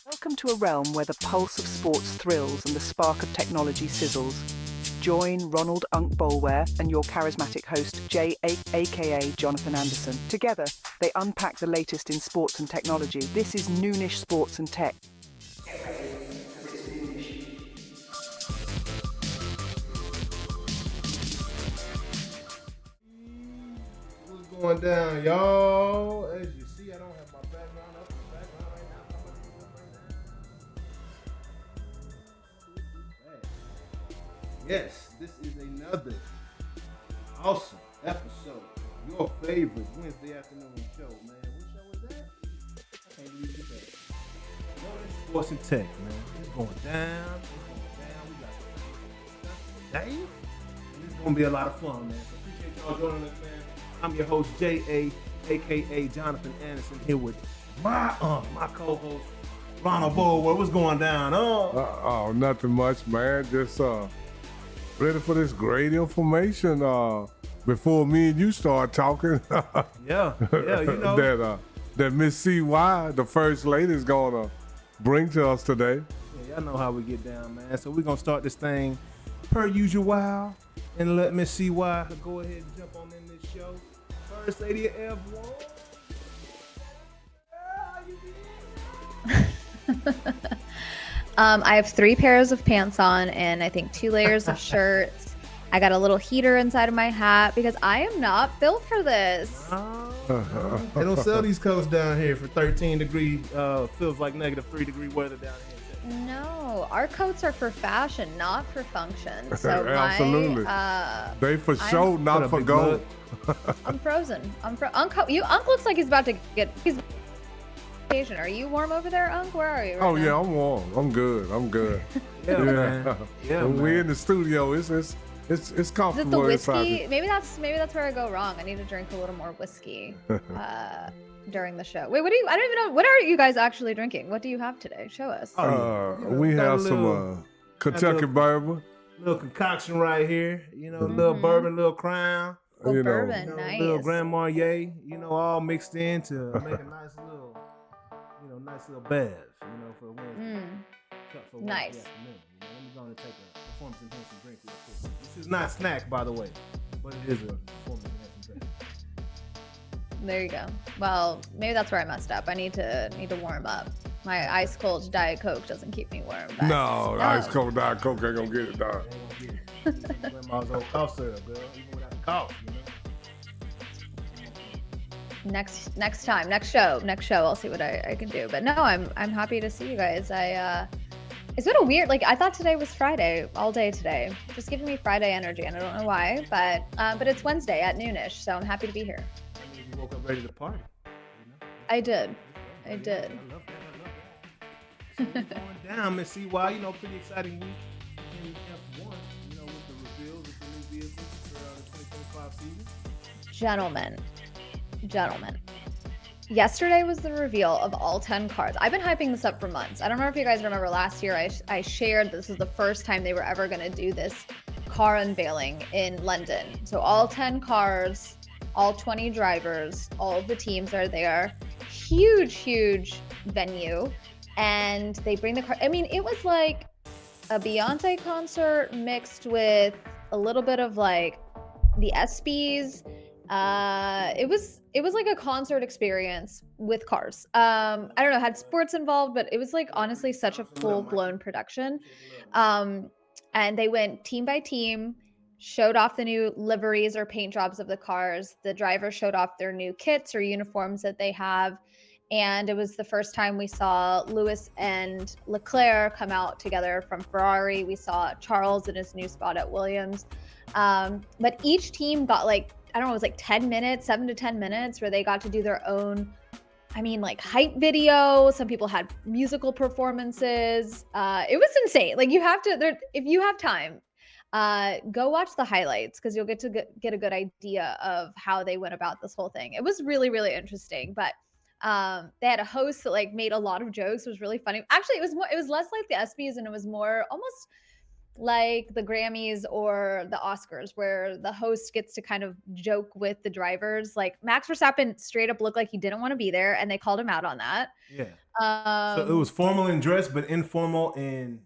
Welcome to a realm where the pulse of sports thrills and the spark of technology sizzles. Join Ronald Boleware and your charismatic host, aka Jonathan Anderson. Together, they unpack the latest in sports and technology. This is Noonish Sports and Tech. What's going down, y'all? As you see, I don't have my background up in the background right now. Yes, this is another awesome episode of your favorite Wednesday afternoon show, man. What show is that? I can't believe you said Noonish Sports and Tech, man. It's going down. We got some today. And it's going to be a lot of fun, man. So appreciate y'all joining us, man. I'm your host, J.A., a.k.a. Jonathan Anderson, here with my co-host, Ronald Boleware. What's going down? Nothing much, man. Just ready for this great information before me and you start talking. Yeah, you know. that Miss CY, the First Lady, is going to bring to us today. Yeah, y'all know how we get down, man. So we're going to start this thing per usual and let Miss CY go ahead and jump on in this show. First Lady of F1. I have 3 pairs of pants on and I think 2 layers of shirts. I got a little heater inside of my hat because I am not built for this. They don't sell these coats down here for 13 degree, feels like -3 degree weather down here. No, our coats are for fashion, not for function. So Absolutely. They for show, not for go. I'm frozen. Unc looks like he's about to get. Are you warm over there, Unc? Where are you? Right now? Yeah, I'm warm. I'm good. Yeah, man. Yeah, when we're in the studio, it's comfortable. Is it the whiskey? Inside. Maybe that's where I go wrong. I need to drink a little more whiskey during the show. Wait, I don't even know. What are you guys actually drinking? What do you have today? Show us. We have some Kentucky bourbon. Little concoction right here. You know, little bourbon, little crown. Bourbon, nice. Little Grand Marnier, all mixed in to make a nice little bev, for Wednesday. Cup for nice. Wednesday afternoon. Let me go and take a performance enhancing drink real quick. This is not snack, by the way, but it is a performance enhancing drink. There you go. Well, maybe that's where I messed up. I need to warm up. My ice cold Diet Coke doesn't keep me warm. No, ice cold Diet Coke ain't gonna get it done. Grandma's old cough syrup, girl. Even without the cough, Next time, next show, I'll see what I can do. But no, I'm happy to see you guys. It's been a weird, I thought today was Friday all day today, just giving me Friday energy, and I don't know why, but it's Wednesday at Noonish, so I'm happy to be here. You woke up ready to party. I did. I love that. So going down, Miss CY, pretty exciting week in F1, with the reveals of the new vehicles for the 2025 season. Gentlemen, yesterday was the reveal of all 10 cars. I've been hyping this up for months. I don't know if you guys remember last year, I shared this is the first time they were ever going to do this car unveiling in London. So all 10 cars, all 20 drivers, all of the teams are there. Huge venue. And they bring the car. I mean, it was like a Beyonce concert mixed with a little bit of the ESPYs. It was like a concert experience with cars. I don't know, had sports involved, but it was honestly such a full-blown production. And they went team by team, showed off the new liveries or paint jobs of the cars. The drivers showed off their new kits or uniforms that they have. And it was the first time we saw Lewis and Leclerc come out together from Ferrari. We saw Charles in his new spot at Williams. But each team got I don't know, it was 10 minutes, 7 to 10 minutes where they got to do their own, hype video. Some people had musical performances. It was insane. You have to, if you have time, go watch the highlights because you'll get to get a good idea of how they went about this whole thing. It was really, really interesting. But they had a host that made a lot of jokes. It was really funny. Actually, it was less like the ESPYs and it was more almost like the Grammys or the Oscars, where the host gets to kind of joke with the drivers. Like Max Verstappen straight up looked like he didn't want to be there, and they called him out on that. Yeah. So it was formal in dress, but informal in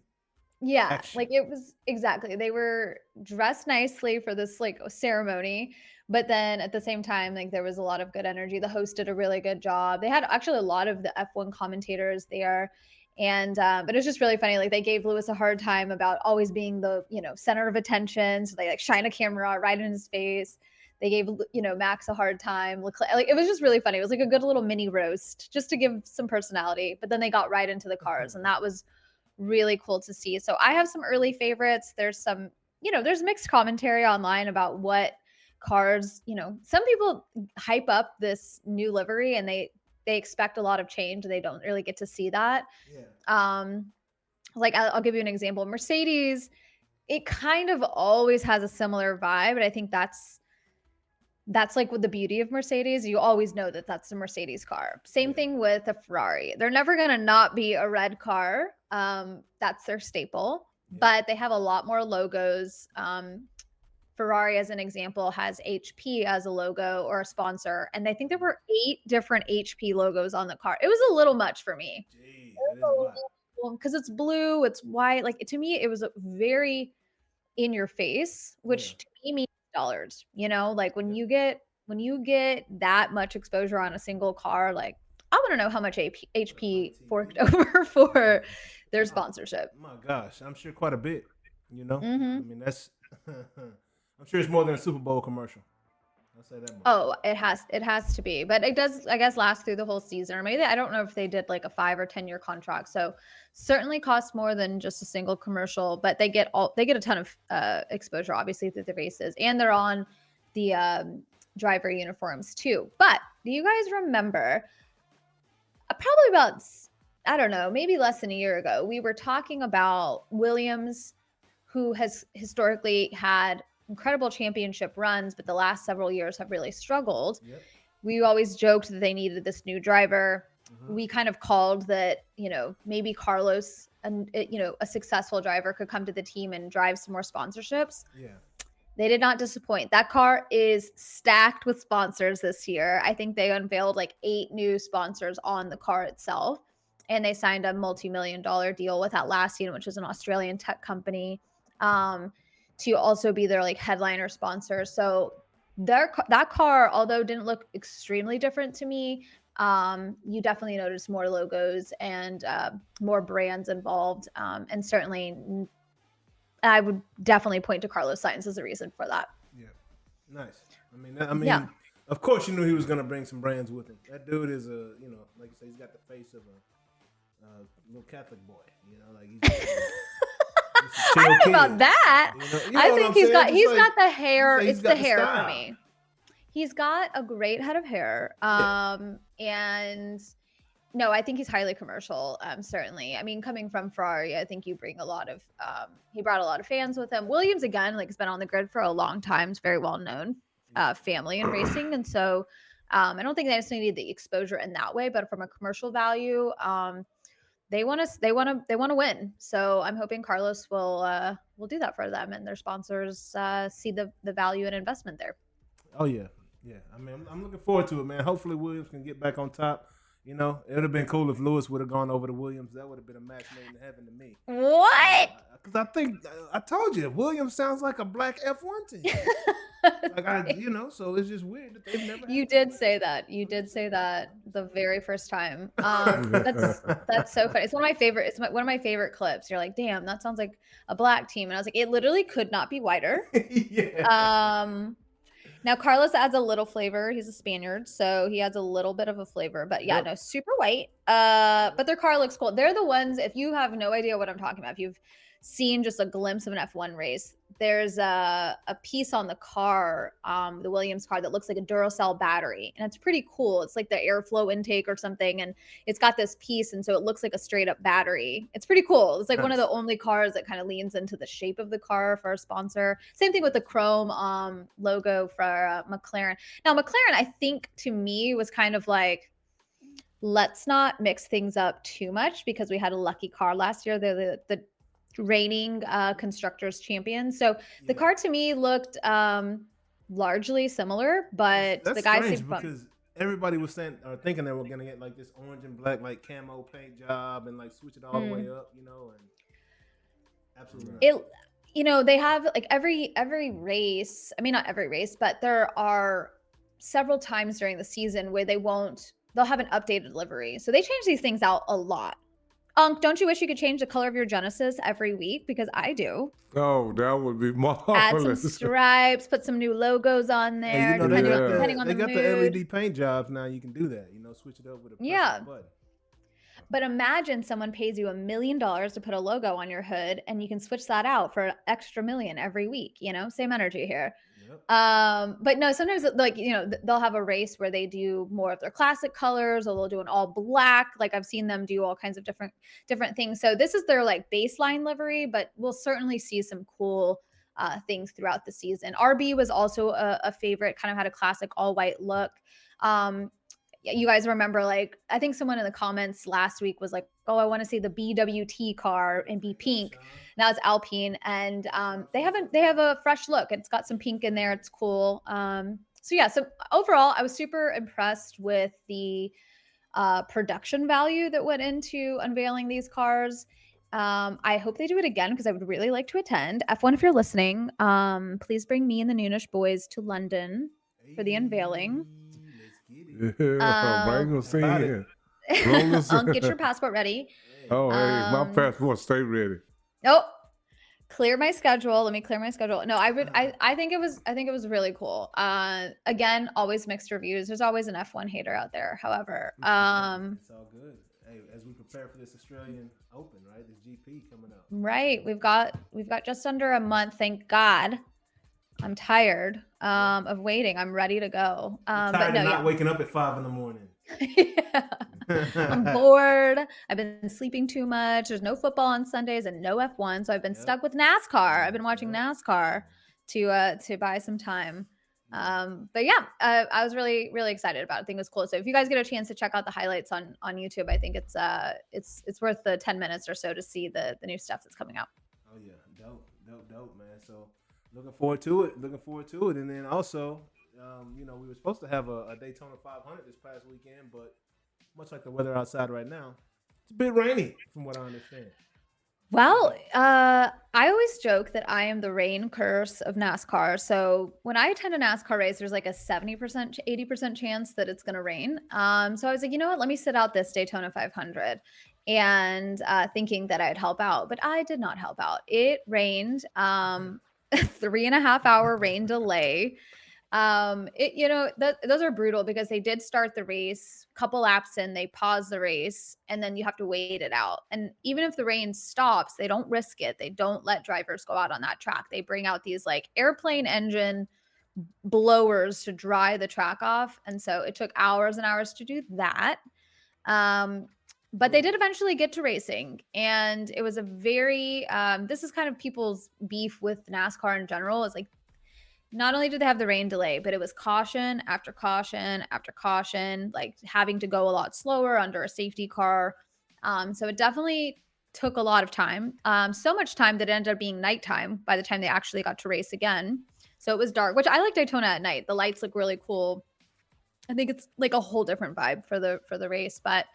action. Like it was exactly. They were dressed nicely for this like ceremony, but then at the same time, like there was a lot of good energy. The host did a really good job. They had actually a lot of the F1 commentators there. And but it was just really funny. Like they gave Lewis a hard time about always being the, center of attention. So they like shine a camera right in his face. They gave, Max a hard time. Like it was just really funny. It was like a good little mini roast just to give some personality. But then they got right into the cars, and that was really cool to see. So I have some early favorites. There's some, there's mixed commentary online about what cars, some people hype up this new livery and they expect a lot of change. They don't really get to see that. Yeah. Like I'll give you an example. Mercedes, it kind of always has a similar vibe, but I think that's like with the beauty of Mercedes. You always know that that's the Mercedes car. Same thing with a Ferrari. They're never going to not be a red car. That's their staple, but they have a lot more logos. Ferrari, as an example, has HP as a logo or a sponsor. And I think there were 8 different HP logos on the car. It was a little much for me. Because it's blue, it's white. Like to me, it was very in your face, which to me means dollars. Like when you get that much exposure on a single car, like I want to know how much HP forked over for their sponsorship. My gosh, I'm sure quite a bit. Mm-hmm. I mean, that's I'm sure it's more than a Super Bowl commercial. I'll say that much. Oh, it has to be, but it does, I guess, last through the whole season. Or maybe I don't know if they did like a 5 or 10 year contract. So certainly costs more than just a single commercial, but they get a ton of exposure, obviously, through the races, and they're on the driver uniforms too. But do you guys remember? Probably about, I don't know, maybe less than a year ago, we were talking about Williams, who has historically had incredible championship runs, but the last several years have really struggled. Yep. We always joked that they needed this new driver. Mm-hmm. We kind of called that, maybe Carlos, a successful driver, could come to the team and drive some more sponsorships. Yeah. They did not disappoint. That car is stacked with sponsors this year. I think they unveiled like 8 new sponsors on the car itself. And they signed a multi-million-dollar deal with Atlassian, which is an Australian tech company, to also be their like headliner sponsor. So that car, although didn't look extremely different to me, you definitely noticed more logos and more brands involved. And certainly I would definitely point to Carlos Sainz as a reason for that. Yeah. Nice. I mean, of course you knew he was going to bring some brands with him. That dude is like you say, he's got the face of a little Catholic boy, like he's I don't know about that. I think he's got the hair. It's the hair for me. He's got a great head of hair. And no, I think he's highly commercial. Certainly. I mean, coming from Ferrari, I think you bring a lot of, he brought a lot of fans with him. Williams, again, like has been on the grid for a long time. It's very well known family in racing. And so I don't think they necessarily need the exposure in that way, but from a commercial value, they want to win. So I'm hoping Carlos will do that for them, and their sponsors see the value and investment there. Oh yeah. I mean, I'm looking forward to it, man. Hopefully Williams can get back on top. It would have been cool if Lewis would have gone over to Williams. That would have been a match made in heaven to me. What? Because I think I told you, Williams sounds like a black F1 team. So it's just weird that they've never. You did say that. You did say that the very first time. That's so funny. It's one of my favorite. It's one of my favorite clips. You're like, damn, that sounds like a black team, and I was like, it literally could not be whiter. Yeah. Now Carlos adds a little flavor. He's a Spaniard, so he adds a little bit of a flavor. But yeah, no, super white. But their car looks cool. They're the ones. If you have no idea what I'm talking about, if you've seen just a glimpse of an F1 race, there's a piece on the car, the Williams car, that looks like a Duracell battery, and it's pretty cool. It's like the airflow intake or something, and it's got this piece, and so it looks like a straight up battery. It's pretty cool. It's like one of the only cars that kind of leans into the shape of the car for a sponsor. Same thing with the chrome logo for McLaren. Now McLaren, I think, to me, was kind of like, let's not mix things up too much, because we had a lucky car last year. They're the reigning constructors champion. So the car to me looked largely similar, but That's the guys strange seemed fun. because everybody was saying or thinking they were gonna get like this orange and black like camo paint job and like switch it all the way up, and absolutely. They have like every race. I mean, not every race, but there are several times during the season where they'll have an updated livery. So they change these things out a lot. Don't you wish you could change the color of your Genesis every week? Because I do. Oh, that would be marvelous. Add some stripes, put some new logos on there, depending on the mood. They got the LED paint jobs now. You can do that. Switch it up with a button. But imagine someone pays you $1 million to put a logo on your hood, and you can switch that out for an extra $1 million every week. Same energy here. Yep. But no, sometimes they'll have a race where they do more of their classic colors, or they'll do an all black. Like I've seen them do all kinds of different things. So this is their like baseline livery, but we'll certainly see some cool things throughout the season. RB was also a favorite, kind of had a classic all white look. You guys remember, like, I think someone in the comments last week was like, oh, I want to see the BWT car and be pink. Now it's Alpine, and they have a fresh look. It's got some pink in there. It's cool. So overall, I was super impressed with the production value that went into unveiling these cars. I hope they do it again because I would really like to attend. F1, if you're listening, please bring me and the Noonish boys to London for the unveiling. Get your passport ready. Oh, hey, my passport stay ready. Oh, clear my schedule. Let me clear my schedule. No, I think it was really cool. Again, always mixed reviews. There's always an F1 hater out there. However, it's all good. Hey, as we prepare for this Australian Open, right? This GP coming up. Right. We've got just under a month. Thank God. I'm tired of waiting. I'm ready to go. But no, not waking up at 5 a.m. Yeah. I'm bored. I've been sleeping too much. There's no football on Sundays and no F1, so I've been stuck with NASCAR. I've been watching NASCAR to buy some time. But yeah, I was really, really excited about it. I think it was cool. So if you guys get a chance to check out the highlights on YouTube, I think it's worth the 10 minutes or so to see the new stuff that's coming out. Oh yeah, dope, man. So looking forward to it. And then also, we were supposed to have a Daytona 500 this past weekend, but much like the weather outside right now, it's a bit rainy from what I understand. Well, I always joke that I am the rain curse of NASCAR. So when I attend a NASCAR race, there's like a 70%, 80% chance that it's going to rain. So I was like, you know what, let me sit out this Daytona 500 and thinking that I'd help out, but I did not help out. It rained, 3.5 hour rain delay. Those are brutal because they did start the race, couple laps in, they pause the race, and then you have to wait it out. And even if the rain stops, they don't risk it. They don't let drivers go out on that track. They bring out these like airplane engine blowers to dry the track off. And so it took hours and hours to do that. But they did eventually get to racing, and it was a very, this is kind of people's beef with NASCAR in general. It's like, not only did they have the rain delay, but it was caution after caution after caution, like having to go a lot slower under a safety car. So it definitely took a lot of time. So much time that it ended up being nighttime by the time they actually got to race again. So it was dark, which I like Daytona at night. The lights look really cool. I think it's like a whole different vibe for the race. But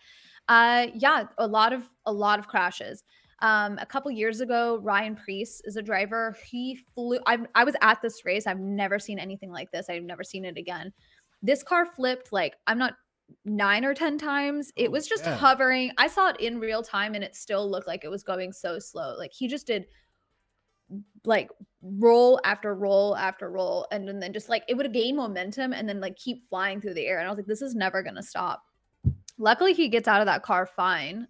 yeah, a lot of crashes. A couple years ago, Ryan Preece is a driver. He flew. I was at this race. I've never seen anything like this. I've never seen it again. This car flipped like, I'm not 9 or 10 times. It was just hovering. I saw it in real time and it still looked like it was going so slow. Like he just did like roll after roll after roll. And then just like, it would gain momentum and then like keep flying through the air. And I was like, this is never going to stop. Luckily, he gets out of that car fine.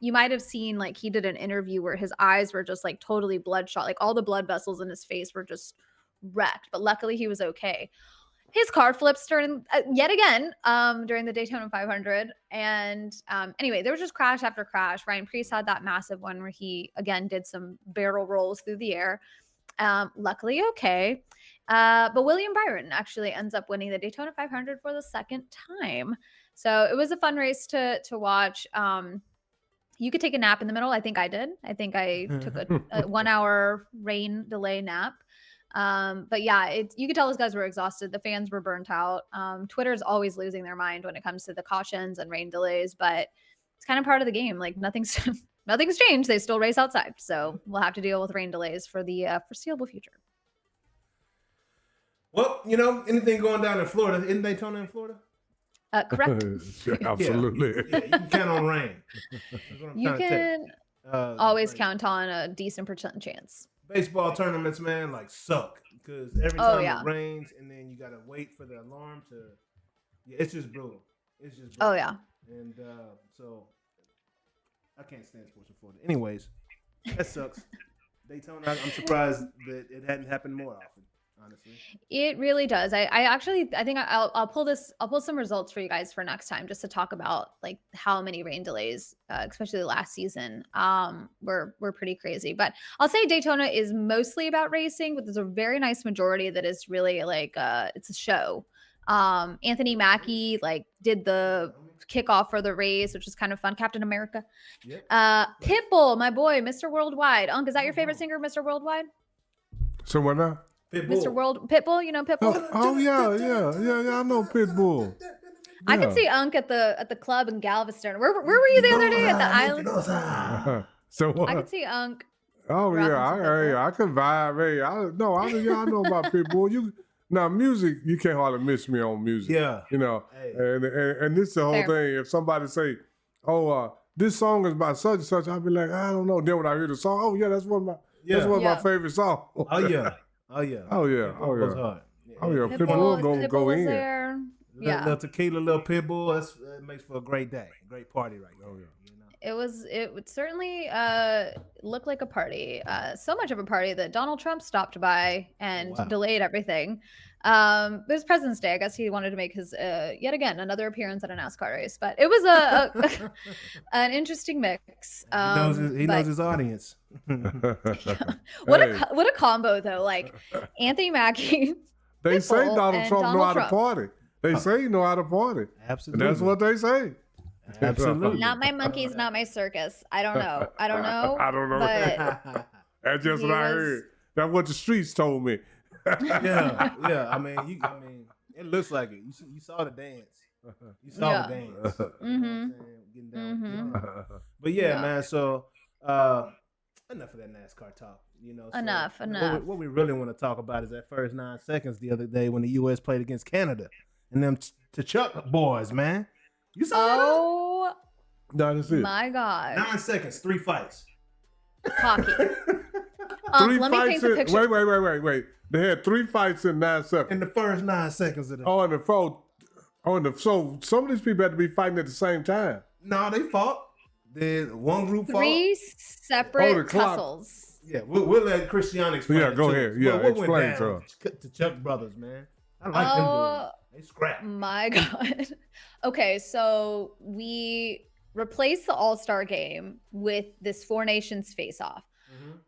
You might have seen like he did an interview where his eyes were just like totally bloodshot. Like all the blood vessels in his face were just wrecked. But luckily, he was okay. His car flips yet again during the Daytona 500. And anyway, there was just crash after crash. Ryan Preece had that massive one where he, again, did some barrel rolls through the air. Luckily, okay. But William Byron actually ends up winning the Daytona 500 for the second time. So it was a fun race to watch. You could take a nap in the middle. I think I did. I think I took a 1 hour rain delay nap. But yeah, you could tell those guys were exhausted. The fans were burnt out. Twitter is always losing their mind when it comes to the cautions and rain delays, but it's kind of part of the game. Like nothing's changed. They still race outside. So we'll have to deal with rain delays for the foreseeable future. Well, anything going down in Florida? Isn't Daytona in Florida? Correct. Absolutely. Yeah, you can count on rain. You can always count on a decent % chance. Baseball tournaments, man, suck because every time it rains and then you gotta wait for the alarm to. Yeah, it's just brutal. Oh yeah. And so I can't stand sports in Florida. Anyways, that sucks. Daytona, I'm surprised that it hadn't happened more often. Honestly, it really does. I think I'll pull some results for you guys for next time just to talk about how many rain delays, especially last season, were pretty crazy. But I'll say Daytona is mostly about racing, but there's a very nice majority that is really it's a show. Anthony Mackie did the kickoff for the race, which is kind of fun. Captain America. Yep. Pitbull, my boy, Mr. Worldwide. Is that your favorite singer, Mr. Worldwide? So what now? Pitbull. Pitbull, you know Pitbull? Oh yeah, I know Pitbull. Yeah. I could see Unc at the club in Galveston. Where were you the other day at the island? So what? I could see Unc. Oh yeah, I can vibe. Hey, I know about Pitbull. Now music, you can't hardly miss me on music. Yeah, Hey. And this is the whole thing. If somebody say, "Oh, this song is by such and such," I'll be like, I don't know. Then when I hear the song, oh yeah, that's one of my favorite songs. Oh yeah. Pitbull go in. There. Yeah. Little tequila, little Pitbull. That makes for a great day, great party right now. Oh yeah. It would certainly look like a party. So much of a party that Donald Trump stopped by and delayed everything. It was President's Day. I guess he wanted to make his yet again another appearance at a NASCAR race, but it was an interesting mix. He knows his audience. What a combo though! Anthony Mackie. They say Donald Trump know how to party. They say he know how to party. Absolutely, and that's what they say. Absolutely. Not my monkeys, not my circus. I don't know. I don't know. But that's just what I heard. That's what the streets told me. yeah. I mean, it looks like it. You saw the dance. You saw the dance. Mm-hmm. Getting down. But man. So enough of that NASCAR talk. Enough. What we really want to talk about is that first 9 seconds the other day when the U.S. played against Canada and them Chuck boys, man. You saw that? No, that's it. My God. 9 seconds, 3 fights. Hockey. Let me paint the picture. Wait. They had 3 fights in 9 seconds. In the first 9 seconds of the so some of these people had to be fighting at the same time. No, they fought. Then one group fought. 3 separate tussles. Yeah, we'll let Keyshawn explain. Yeah, go ahead. Yeah, explain to us. To Chuck brothers, man. I like them. They scrap. My God. Okay, so we replaced the All-Star game with this Four Nations face-off. Mm-hmm.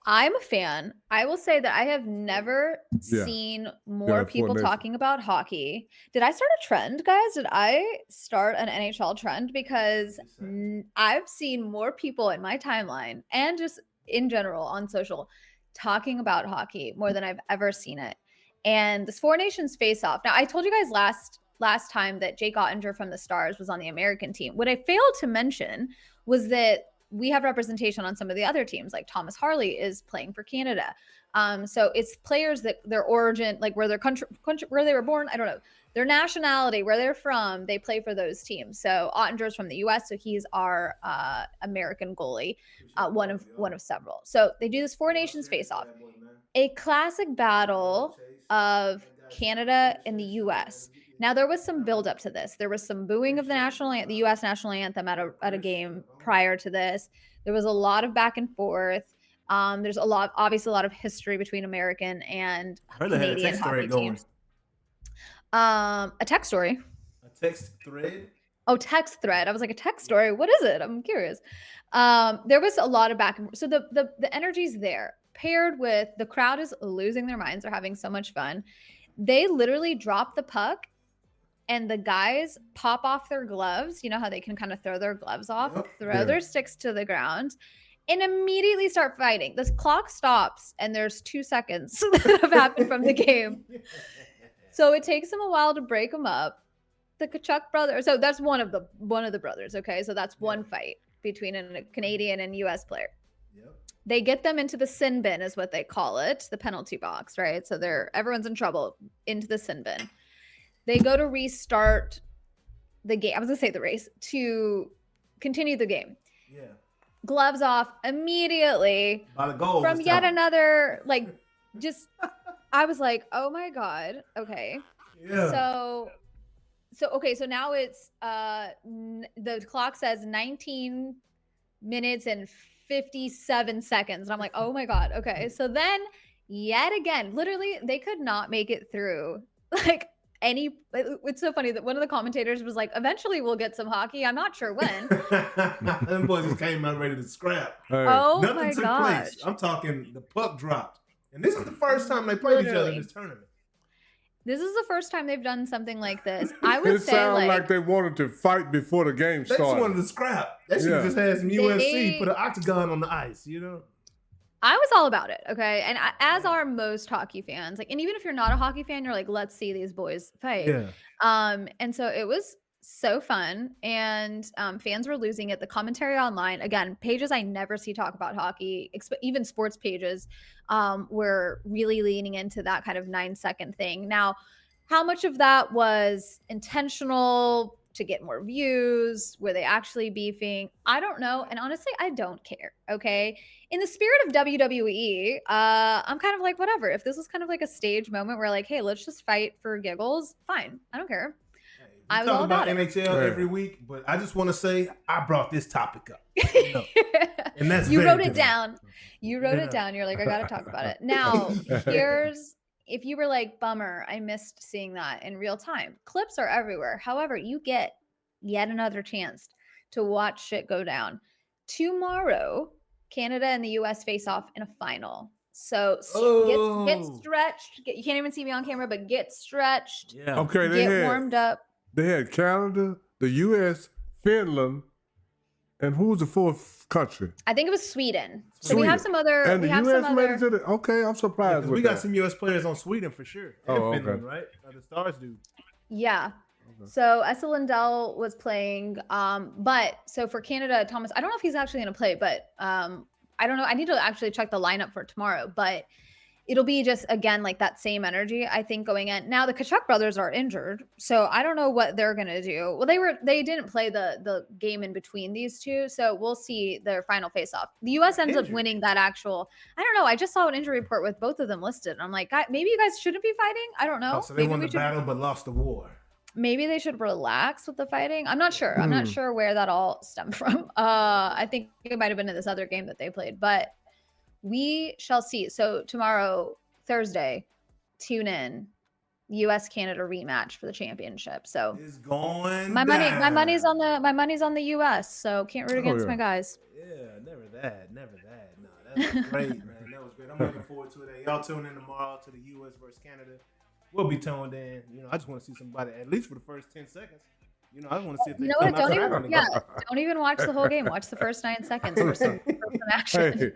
I'm a fan. I will say that I have never seen more people talking about hockey. Did I start a trend, guys? Did I start an NHL trend? Because I've seen more people in my timeline and just in general on social talking about hockey more than I've ever seen it. And this Four Nations face-off. Now, I told you guys last time that Jake Ottinger from the Stars was on the American team. What I failed to mention was that we have representation on some of the other teams, like Thomas Harley is playing for Canada. So it's players that their origin, where their country, where they were born, I don't know, their nationality, where they're from, they play for those teams. So Ottinger's from the U.S., so he's our American goalie, one of several. So they do this Four Nations face-off, a classic battle of Canada and the U.S. Now, there was some build up to this. There was some booing of the U.S. national anthem at a game prior to this. There was a lot of back and forth. There's obviously a lot of history between American and Canadian hockey teams. A text story. A text thread? Oh, text thread. I was like, a text story? What is it? I'm curious. There was a lot of back and forth. So the energy's there, paired with the crowd is losing their minds. They're having so much fun. They literally dropped the puck and the guys pop off their gloves. You know how they can kind of throw their gloves off, throw their sticks to the ground, and immediately start fighting. The clock stops, and there's 2 seconds that have happened from the game. So it takes them a while to break them up. The Kachuk brothers. So that's one of the brothers. Okay, so that's one fight between a Canadian and U.S. player. Yep. They get them into the sin bin, is what they call it, the penalty box, right? So everyone's in trouble, into the sin bin. They go to restart the game. I was gonna say the race, to continue the game. Yeah. Gloves off immediately By the goal from yet another, like, just, I was like, oh my God. Okay. Yeah. So now it's, the clock says 19 minutes and 57 seconds. And I'm like, oh my God. Okay. So then yet again, literally they could not make it through. Like, it's so funny that one of the commentators was like, eventually we'll get some hockey. I'm not sure when. Them boys just came out ready to scrap. Hey. Oh Nothing my took gosh. place. I'm talking the puck dropped. And this is the first time they played each other in this tournament. This is the first time they've done something like this. I would It say sounded like they wanted to fight before the game They just started. wanted to scrap. They should have just had some UFC, put an octagon on the ice, you know? I was all about it, okay? And as are most hockey fans, like, and even if you're not a hockey fan, you're like, let's see these boys fight. Yeah. And so it was so fun, and fans were losing it. The commentary online, again, pages I never see talk about hockey, even sports pages, were really leaning into that kind of 9-second thing. Now, how much of that was intentional to get more views? Were they actually beefing? I don't know. And honestly, I don't care. Okay. In the spirit of WWE, I'm kind of like, whatever. If this was kind of like a stage moment where like, hey, let's just fight for giggles, fine. I don't care. I was all about it. NHL every week, but I just want to say I brought this topic up. You know? And that's you very wrote it different. down. You wrote it down. You're like, I got to talk about it. Now, if you were like, bummer, I missed seeing that in real time. Clips are everywhere. However, you get yet another chance to watch shit go down. Tomorrow, Canada and the US face off in a final. So get stretched. You can't even see me on camera, but get stretched. Yeah. Okay, Get warmed up. They had Canada, the U.S., Finland, and who was the fourth country? I think it was Sweden. So we have some other. And the U.S. made it to the. Okay, I'm surprised with we that. got some U.S. players on Sweden for sure. And Finland, right? The Stars do. Yeah. Okay. So Esa Lindell was playing. But so for Canada, Thomas, I don't know if he's actually going to play, but I don't know. I need to actually check the lineup for tomorrow, but it'll be just, again, like that same energy, I think, going in. Now, the Kachuk brothers are injured, so I don't know what they're going to do. Well, they didn't play the game in between these two, so we'll see their final face-off. The U.S. ends up winning that actual, I don't know, I just saw an injury report with both of them listed. I'm like, maybe you guys shouldn't be fighting? I don't know. Oh, so they won the battle but lost the war. Maybe they should relax with the fighting. I'm not sure. I'm not sure where that all stemmed from. I think it might have been in this other game that they played, but we shall see. So tomorrow, Thursday, tune in. U.S.-Canada rematch for the championship. So it's going. My money's on the U.S. So can't root against my guys. Yeah, never that. No, that was great, man. That was great. I'm looking forward to it. Y'all tune in tomorrow to the U.S. versus Canada. We'll be tuned in. You know, I just want to see somebody at least for the first 10 seconds. You know, I want to see if they come out. Don't even watch the whole game. Watch the first 9 seconds for some action. Hey,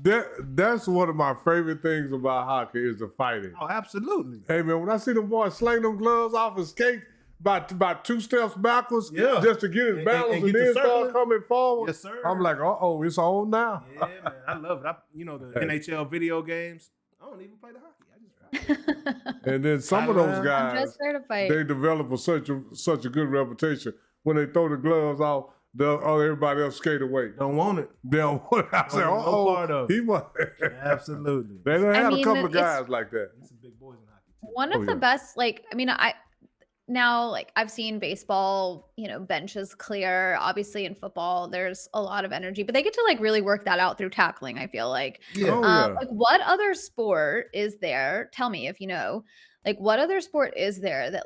that's one of my favorite things about hockey is the fighting. Oh, absolutely. Hey, man, when I see them boys sling them gloves off and skate about 2 steps backwards just to get his balance and then start coming forward, yes, sir. I'm like, uh-oh, it's on now. Yeah, man, I love it. The NHL video games, I don't even play the hockey. And then some of those guys, they develop such a good reputation. When they throw the gloves off, everybody else skate away. Don't want it. They don't want it. I say, no part of it. He must. Absolutely. They don't have a couple of guys like that. Some big boys in hockey too. One of the best, I've seen baseball, benches clear. Obviously in football, there's a lot of energy, but they get to really work that out through tackling, I feel like. Yeah. What other sport is there? Tell me if you know, what other sport is there that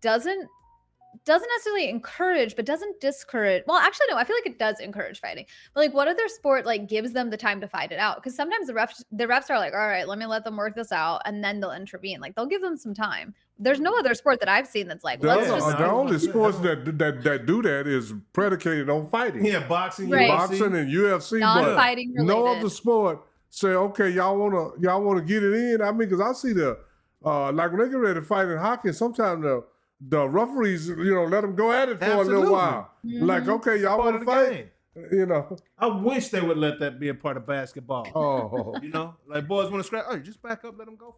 doesn't doesn't necessarily encourage, but doesn't discourage. Well, actually, no, I feel like it does encourage fighting. But like, what other sport like gives them the time to fight it out? Because sometimes the refs are like, all right, let me let them work this out, and then they'll intervene. Like they'll give them some time. There's no other sport that I've seen that's like, The only sports that do that is predicated on fighting. Yeah, boxing, Right. Boxing and UFC. Non-fighting but no related. other sport say, okay, y'all wanna get it in. I mean, because I see like when they get ready to fight in hockey, sometimes the referees, let them go at it for a little while. Like, okay, y'all want to fight? I wish they would let that be a part of basketball. Oh. Like boys want to scrap. Oh, just back up, let them go.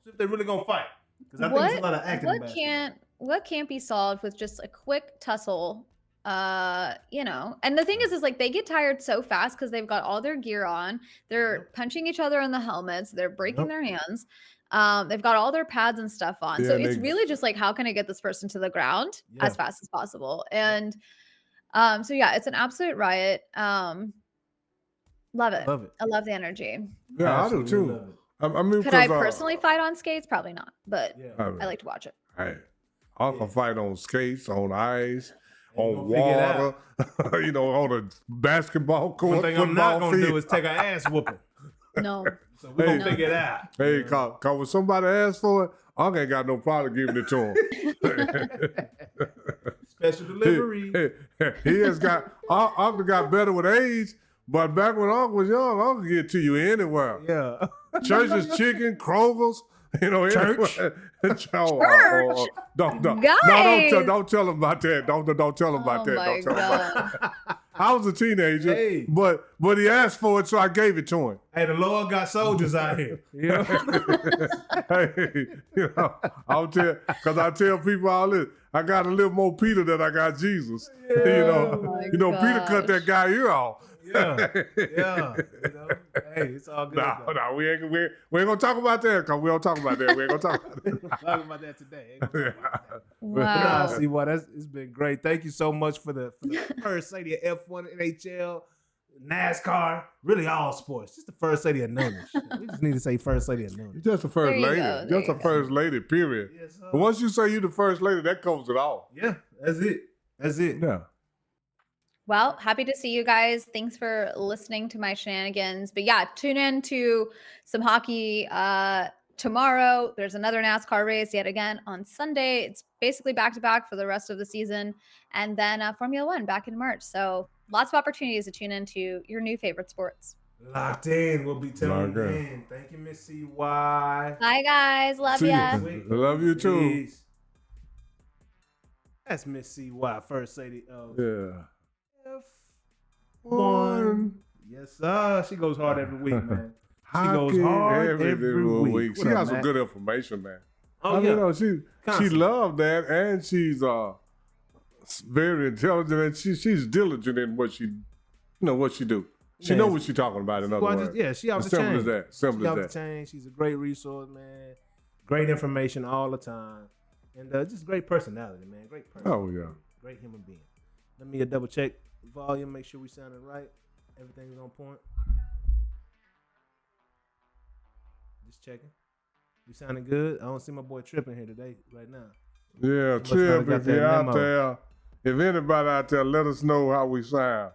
See if they're really gonna fight. Because I think there's a lot of acting in basketball. What can't be solved with just a quick tussle? And the thing is like they get tired so fast because they've got all their gear on. They're punching each other in the helmets. They're breaking their hands. They've got all their pads and stuff on. Yeah, so it's really just like, how can I get this person to the ground as fast as possible? And so yeah, it's an absolute riot. Love it. I love the energy. Yeah, I do too. I mean, could I personally fight on skates? Probably not, but I like to watch it. I can fight on skates, on ice, on water, on a basketball court. One thing I'm not going to do is take an ass whooping. No. So we're going to figure it out. Hey, cause when somebody asks for it, I ain't got no problem giving it to him. Special delivery. He has got, Uncle got better with age, but back when Uncle was young, Uncle get to you anywhere. Yeah. Church's Chicken, Kroger's, Church. Church. Don't tell him about that. Don't tell him about that. My Don't tell him about that. I was a teenager, but he asked for it, so I gave it to him. Hey, the Lord got soldiers out here. Hey, I'll tell, because I tell people all this. I got a little more Peter than I got Jesus. Peter cut that guy ear off. Yeah. Hey, it's all good. No, we ain't gonna talk about that because we don't talk about that. We ain't gonna talk about that. Talking about that today. Wow. See what? It's been great. Thank you so much for the first lady of F1, NHL, NASCAR, really all sports. Just the first lady of Noonish. We just need to say first lady of Noonish. Just the first lady. Just the first lady, period. Yes, but once you say you the first lady, that covers it all. Yeah, that's it. Yeah. Well, happy to see you guys. Thanks for listening to my shenanigans. But yeah, tune in to some hockey tomorrow. There's another NASCAR race yet again on Sunday. It's basically back-to-back for the rest of the season. And then Formula One back in March. So lots of opportunities to tune into your new favorite sports. Locked in. We'll be tuning in. Thank you, Miss CY. Bye, guys. Love ya. Love you too. Peace. That's Miss CY, first lady of F1. Yes, sir. She goes hard every week, man. She goes hard every week. She got some good information, man. Oh, yeah. She loved that, and she's very intelligent, and she's diligent in what she do. She knows what she's talking about. In other words, she off the simple chain. as that. Simple as that. Off the chain. She's a great resource, man. Great information all the time, and just great personality, man. Great person. Oh yeah. Great human being. Let me double check volume, make sure we sounding right. Everything's on point. Just checking. We sounding good. I don't see my boy tripping here today, right now. Yeah, Trip, if you're out there, if anybody out there, let us know how we sound.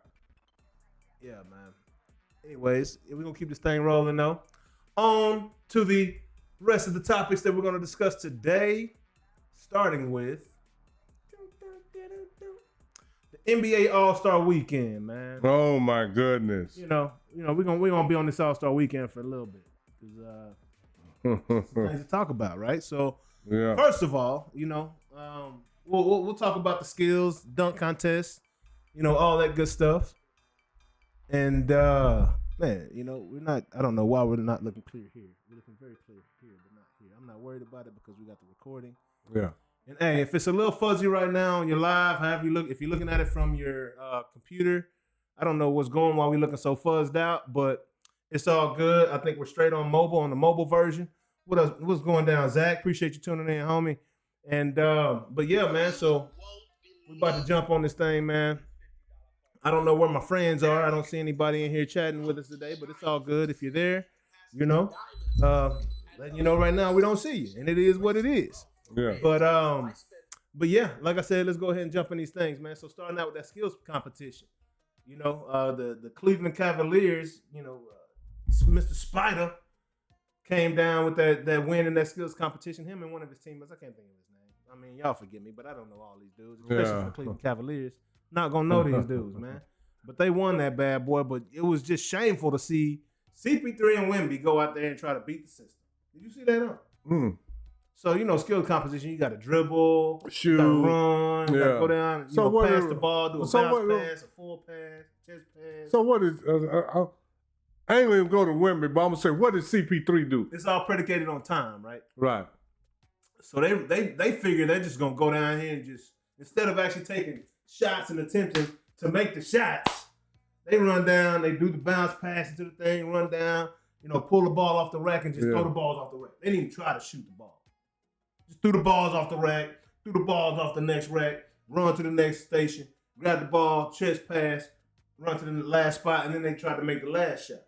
Yeah, man. Anyways, we're going to keep this thing rolling, though. On to the rest of the topics that we're going to discuss today, starting with the NBA All-Star Weekend, man. Oh, my goodness. We're gonna be on this All-Star Weekend for a little bit. Things to talk about, right? So, first of all, we'll talk about the skills, dunk contest, all that good stuff. And man, we're not. I don't know why we're not looking clear here. We're looking very clear here, but not here. I'm not worried about it because we got the recording. Yeah. And hey, if it's a little fuzzy right now on your live, however you look, if you're looking at it from your computer, I don't know what's going on while we're looking so fuzzed out, but it's all good. I think we're straight on mobile, on the mobile version. What else? What's going down, Zach? Appreciate you tuning in, homie. And but yeah, man. So we're about to jump on this thing, man. I don't know where my friends are. I don't see anybody in here chatting with us today, but it's all good. If you're there, letting you know right now we don't see you, and it is what it is. Yeah. But But yeah, like I said, let's go ahead and jump in these things, man. So starting out with that skills competition, the Cleveland Cavaliers, Mr. Spider came down with that win in that skills competition. Him and one of his teammates, I can't think of his name. I mean, y'all forgive me, but I don't know all these dudes, especially for the Cleveland Cavaliers. Not gonna know these dudes, man. But they won that bad boy. But it was just shameful to see CP3 and Wemby go out there and try to beat the system. Did you see that up? So, skills competition, you got to dribble, shoot, you got to run, you got to go down, pass the ball, do a bounce pass, a full pass, chest pass. So what is, I ain't gonna even go to Wemby, but I'm gonna say, what did CP3 do? It's all predicated on time, right? Right. So they figure they're just gonna go down here and just, instead of actually taking shots and attempting to make the shots, they run down, they do the bounce pass into the thing, run down, pull the ball off the rack and just throw the balls off the rack. They didn't even try to shoot the ball. Just threw the balls off the rack, threw the balls off the next rack, run to the next station, grab the ball, chest pass, run to the last spot, and then they tried to make the last shot.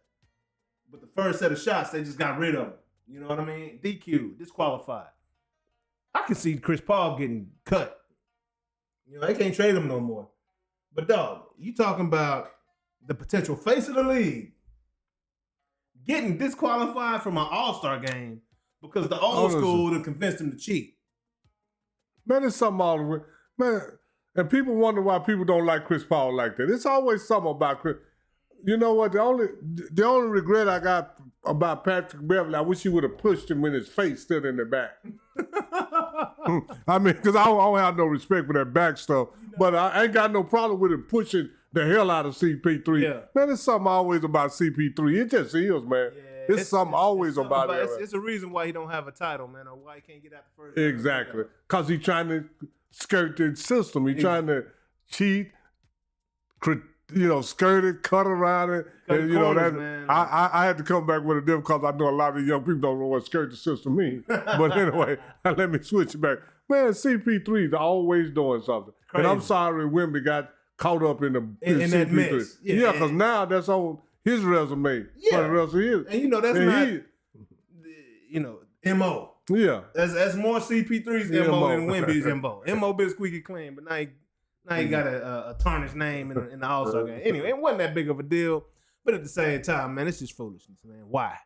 But the first set of shots, they just got rid of them. You know what I mean? DQ, disqualified. I can see Chris Paul getting cut. They can't trade him no more. But dog, you talking about the potential face of the league getting disqualified from an all-star game because the old school to convince him to cheat. Man, it's something all the way. Man, and people wonder why people don't like Chris Paul like that. It's always something about Chris. You know what? The only regret I got about Patrick Beverly, I wish he would have pushed him when his face stood in the back. I mean, because I don't have no respect for that back stuff, but I ain't got no problem with him pushing the hell out of CP3. Yeah. Man, it's something always about CP3. It just is, man. Yeah, it's something always about it. It's a reason why he don't have a title, man, or why he can't get out the first. Exactly. Because he's trying to skirt the system. He's trying to cheat, skirt it, cut around it. And, I had to come back with a different because I know a lot of young people don't know what skirt the system means. But anyway, let me switch it back. Man, CP3 is always doing something. Crazy. And I'm sorry Wemby got caught up in that mix. Yeah, because now that's on his resume for the rest of his. And that's MO. Yeah. That's more CP3's MO than Wemby's MO. MO been squeaky clean, but now he got a tarnished name in the All-Star game. Anyway, it wasn't that big of a deal, but at the same time, man, it's just foolishness, man. Why?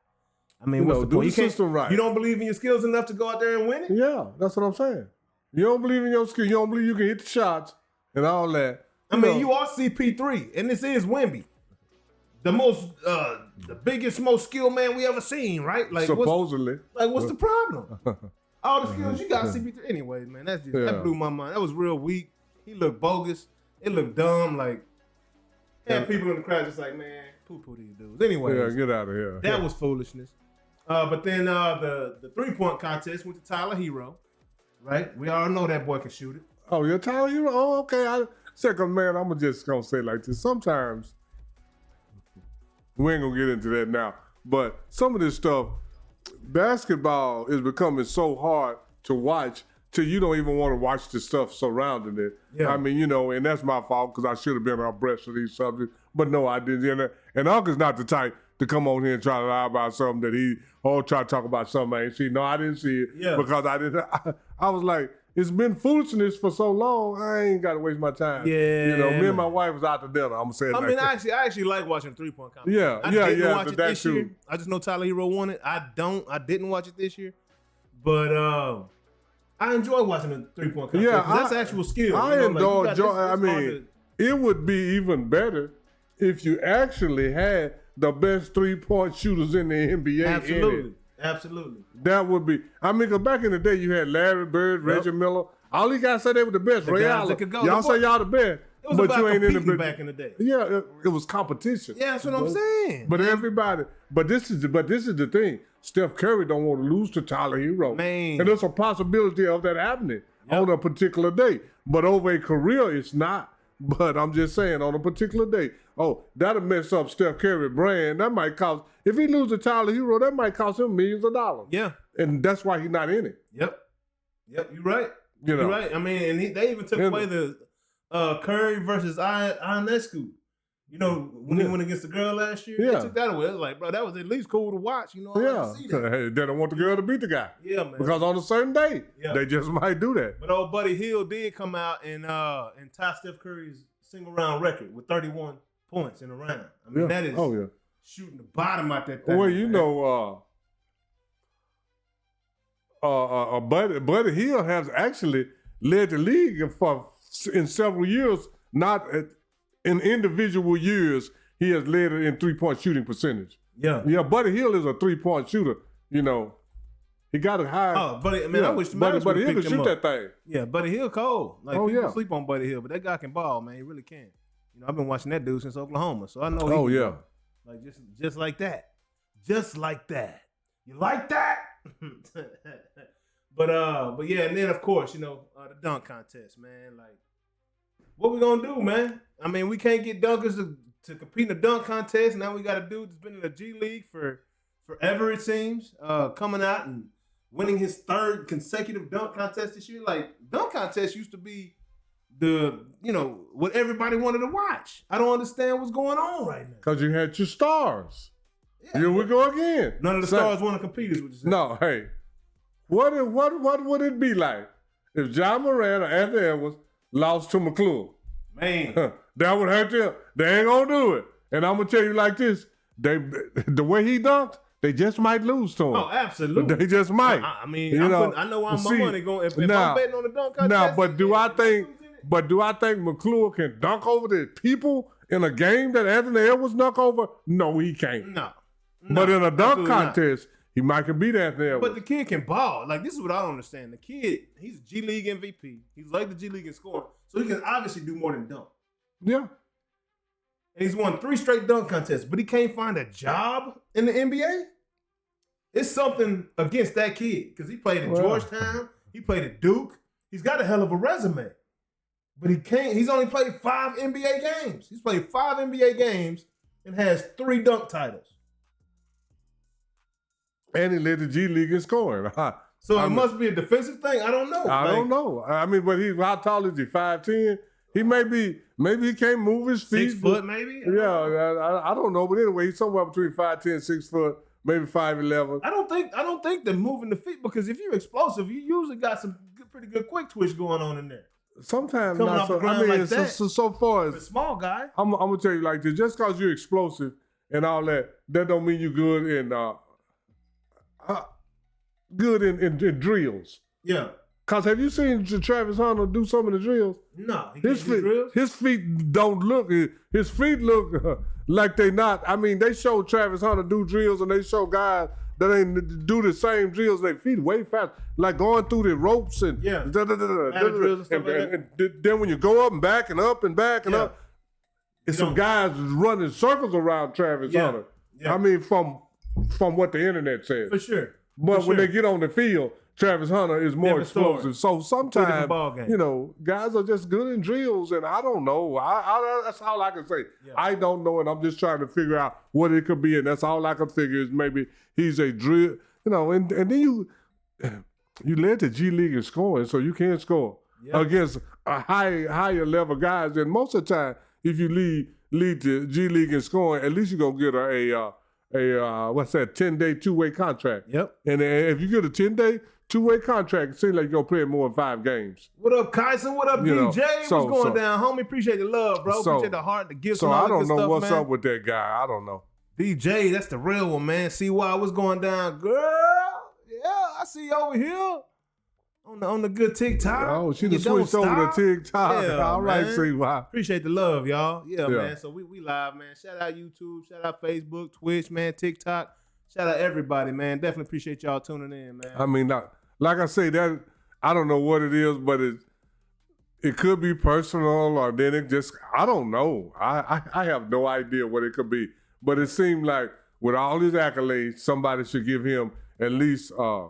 I mean, what's the point? Do the system right. You don't believe in your skills enough to go out there and win it? Yeah, that's what I'm saying. You don't believe in your skills. You don't believe you can hit the shots and all that. You are CP3, and this is Wemby. The most, the biggest, most skilled man we ever seen, right? Like supposedly. What's the problem? All the skills you got, CP3. Anyway, man, that blew my mind. That was real weak. He looked bogus. It looked dumb. People in the crowd just like, man, poo-poo these dudes. Anyway, yeah, get out of here. That was foolishness. But then the 3-point contest went to Tyler Hero, right? We all know that boy can shoot it. Oh, you're Tyler Hero? Oh, okay. Second, man, I'm just going to say it like this. Sometimes, we ain't going to get into that now, but some of this stuff, basketball is becoming so hard to watch till you don't even want to watch the stuff surrounding it. Yeah. I mean, and that's my fault because I should have been abreast of these subjects, but no, I didn't. And Uncle's not the type to come on here and try to lie about something that try to talk about something I ain't seen. No, I didn't see it because I didn't. I was like, it's been foolishness for so long, I ain't got to waste my time. Yeah. Me and my wife was out to dinner. I'm going to say it like that. I actually like watching 3-point competition. Yeah, I didn't watch it this year. I just know Tyler Hero won it. I didn't watch it this year. But I enjoy watching the 3-point competition. Yeah, that's actual skill. I enjoy. It would be even better if you actually had the best 3-point shooters in the NBA. Absolutely. That would be. Because back in the day, you had Larry Bird, Reggie Miller. All these guys said they were the best. Ray Allen. Y'all say y'all the best. It was about competing back in the day. Yeah, it was competition. Yeah, that's what I'm saying. But everybody. But this is the thing. Steph Curry don't want to lose to Tyler Hero. Man. And there's a possibility of that happening on a particular day. But over a career, it's not. But I'm just saying, on a particular day, that'll mess up Steph Curry's brand. That might cost, if he loses to Tyler Hero, that might cost him millions of dollars. Yeah. And that's why he's not in it. Yep, you're right. You're right. I mean, and they even took away the Curry versus Ionescu, You know, when he went against the girl last year, they took that away. It was like, bro, that was at least cool to watch. You know, I like to see that. Hey, they don't want the girl to beat the guy. Yeah, man. Because on a certain day, they just might do that. But old Buddy Hield did come out and tie Steph Curry's single round record with 31 points in a round. I mean, that is shooting the bottom out that thing. Well, you know, Buddy Hield has actually led the league in several years, not in individual years. He has led it in 3-point shooting percentage. Yeah, Buddy Hield is a 3-point shooter. You know, he got it high. Oh, Buddy, man, I wish the Mavericks Buddy Hield would could pick him shoot up. that thing. Yeah, Buddy Hield cold. Like people sleep on Buddy Hield, but that guy can ball, man. He really can. You know, I've been watching that dude since Oklahoma, so I know. Like just like that, just like that. You like that? But yeah, and then of course, you know, the dunk contest, man. Like, what we gonna do, man? I mean, we can't get dunkers to compete in the dunk contest. Now we got a dude that's been in the G League for forever, it seems, coming out and winning his 3rd consecutive dunk contest this year. Like, dunk contest used to be what everybody wanted to watch. I don't understand what's going on right now. Because you had your stars. Yeah, here we go again. None of the stars want to compete, is what you're saying. No, hey. What would it be like if John Moran or Anthony Edwards lost to McClure? Man. That would hurt them. They ain't gonna do it. And I'm gonna tell you like this: the way he dunked, they just might lose to him. Oh, absolutely. They just might. I mean, I know why my money going. If I'm betting on the dunk contest. Now, but do I think McClure can dunk over the people in a game that Anthony Edwards dunk over? No, he can't. No. But in a dunk contest, he might can beat Anthony Edwards. But the kid can ball. Like, this is what I don't understand. The kid, he's a G League MVP. He's like the G League in scoring. So he can obviously do more than dunk. Yeah. And he's won 3 straight dunk contests, but he can't find a job in the NBA? It's something against that kid because he played at Georgetown. He played at Duke. He's got a hell of a resume. But he's only played 5 NBA games. He's played 5 NBA games and has 3 dunk titles. And he led the G League in scoring. So it must be a defensive thing. I don't know. I don't know. I mean, but how tall is he? 5'10"? He maybe he can't move his feet. 6 foot, maybe? I don't know. But anyway, he's somewhere between 5'10", 6 foot, maybe 5'11". I don't think they're moving the feet because if you're explosive, you usually got some pretty good quick twitch going on in there. Sometimes coming not off so. the ground I mean, like that. So far as a small guy, I'm gonna tell you like this: just because you're explosive and all that don't mean you're good in drills. Yeah. Cause have you seen Travis Hunter do some of the drills? No, his feet don't look. His feet look like they not. I mean, they show Travis Hunter do drills, and they show guys that ain't do the same drills. Their feet way fast, like going through the ropes and drills and stuff like that. And then when you go up and back and up and back and up, it's some guys running circles around Travis Hunter. Yeah. I mean, from what the internet says, for sure. But when they get on the field, Travis Hunter is more explosive. So sometimes, guys are just good in drills, and I don't know. That's all I can say. Yeah. I don't know, and I'm just trying to figure out what it could be, and that's all I can figure is maybe he's a drill, and then you led the G League in scoring, so you can score against a higher level guys. And most of the time, if you lead the G League in scoring, at least you're going to get a 10-day 2-way contract. Yep. And if you get a 10-day 2-way contract, it seems like you're going to play more than 5 games. What up, Kyson? What up, DJ? What's going down, homie? Appreciate the love, bro. Appreciate the heart, the gifts, and all that good stuff, man. So I don't know what's up with that guy. I don't know. DJ, that's the real one, man. See why what's going down, girl? Yeah, I see you over here on the good TikTok. Oh, she just switched over to TikTok. Yeah, all right, man. see why. Appreciate the love, y'all. Yeah, man. So we live, man. Shout out YouTube, shout out Facebook, Twitch, man, TikTok. Shout out everybody, man. Definitely appreciate y'all tuning in, man. I mean, like I say, that I don't know what it is, but it could be personal, or then it just, I don't know. I have no idea what it could be. But it seemed like with all his accolades, somebody should give him at least a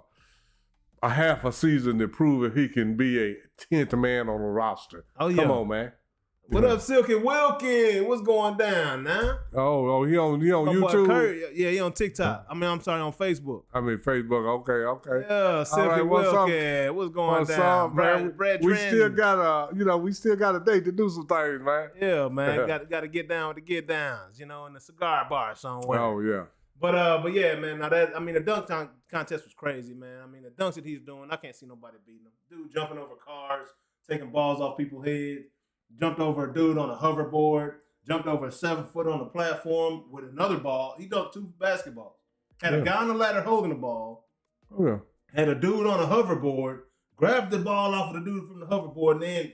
half a season to prove if he can be a 10th man on the roster. Oh, yeah. Come on, man. What up, Silky Wilkin? What's going down now? Oh, he on YouTube? Yeah, he on TikTok. I'm sorry, on Facebook. Facebook. Okay. Yeah, Silky right, Wilkin. What's going down? Up, man? Brad we Trend. still got a date to do some things, man. Yeah, man. got to get down with the get downs, in the cigar bar somewhere. Oh yeah. But yeah, man. Now the dunk contest was crazy, man. The dunks that he's doing, I can't see nobody beating him. Dude jumping over cars, taking balls off people's heads. Jumped over a dude on a hoverboard. Jumped over a 7-foot on the platform with another ball. He dunked 2 basketballs. Had a guy on the ladder holding the ball. Oh, yeah. Had a dude on a hoverboard. Grabbed the ball off of the dude from the hoverboard and then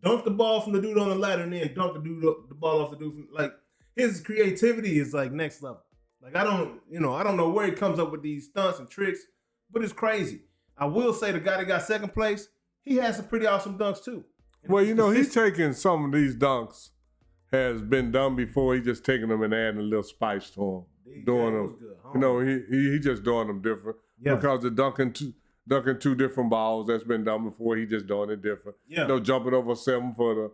dunked the ball from the dude on the ladder and then dunked the ball off the dude from his creativity is next level. I don't know where he comes up with these stunts and tricks, but it's crazy. I will say the guy that got second place, he has some pretty awesome dunks too. Well, he's taking some of these dunks has been done before. He just taking them and adding a little spice to them, doing them. Good, he just doing them different because the dunking two different balls that's been done before. He just doing it different. Yeah, jumping over a 7-footer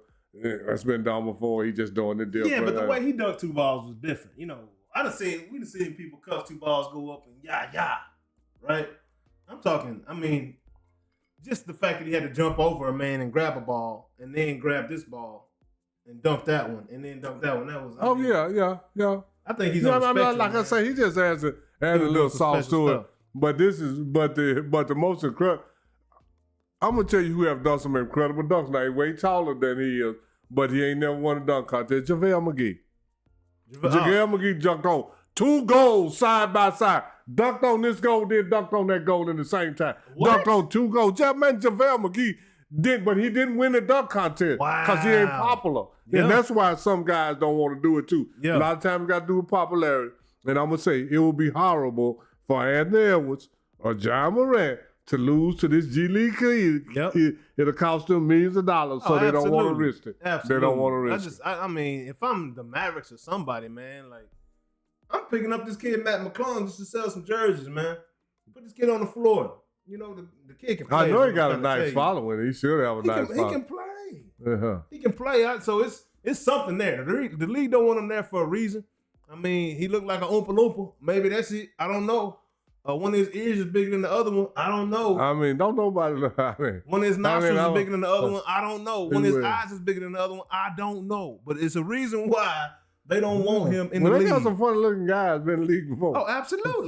that's been done before. He just doing it different. Yeah, but the way he dunked 2 balls was different. We done seen people cuff 2 balls go up and yeah, right? I'm talking. Just the fact that he had to jump over a man and grab a ball and then grab this ball and dunk that one and then dunk that one. That was. Yeah. I think he's on the spectrum, like I say, he just adds a little sauce to it. But the most incredible. I'm gonna tell you who have done some incredible dunks. Now he's way taller than he is, but he ain't never won a dunk contest. JaVale McGee. JaVale McGee jumped on 2 goals side by side. Dunked on this goal, then dunked on that goal in the same time. What? Dunked on 2 goals. JaVale McGee did, but he didn't win the dunk contest because he ain't popular. Yeah. And that's why some guys don't want to do it too. Yeah. A lot of times you got to do with popularity. And I'm going to say, it will be horrible for Anthony Edwards or John Morant to lose to this G League kid. Yep. It'll cost them millions of dollars, so they don't want to risk it. Absolutely. They don't want to risk it. If I'm the Mavericks or somebody, man, I'm picking up this kid, Matt McClung, just to sell some jerseys, man. Put this kid on the floor. The kid can play. I know he got a nice following. He should have a nice following. He can play. Uh-huh. He can play. So it's something there. The league don't want him there for a reason. He looked like an Oompa Loompa. Maybe that's it. I don't know. One of his ears is bigger than the other one. I don't know. Don't nobody know. One of his nostrils is bigger than the other one. I don't know. One of his eyes is bigger than the other one. I don't know. But it's a reason why they don't want him in the league. They got some funny-looking guys been in the league before. Oh, absolutely.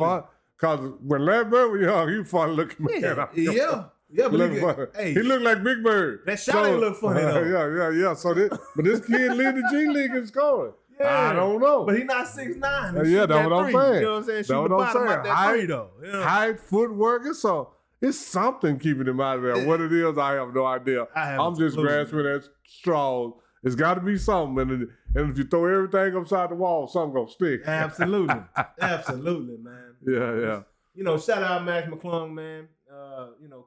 Because when Larry Bird was young, he was funny-looking man. Yeah. But he looked like Big Bird. That shot ain't look funny, though. Yeah. But this kid lead the G League in scoring. Yeah. I don't know. But he's not 6'9". Yeah, that's what I'm saying. You know what I'm saying? Shoot the bottom out that 3, though. Yeah. Height, footwork, it's something keeping him out of there. What it is, I have no idea. I'm just grasping at straws. It's got to be something. And if you throw everything upside the wall, something going to stick. Absolutely. Absolutely, man. Yeah. Shout out Max McClung, man.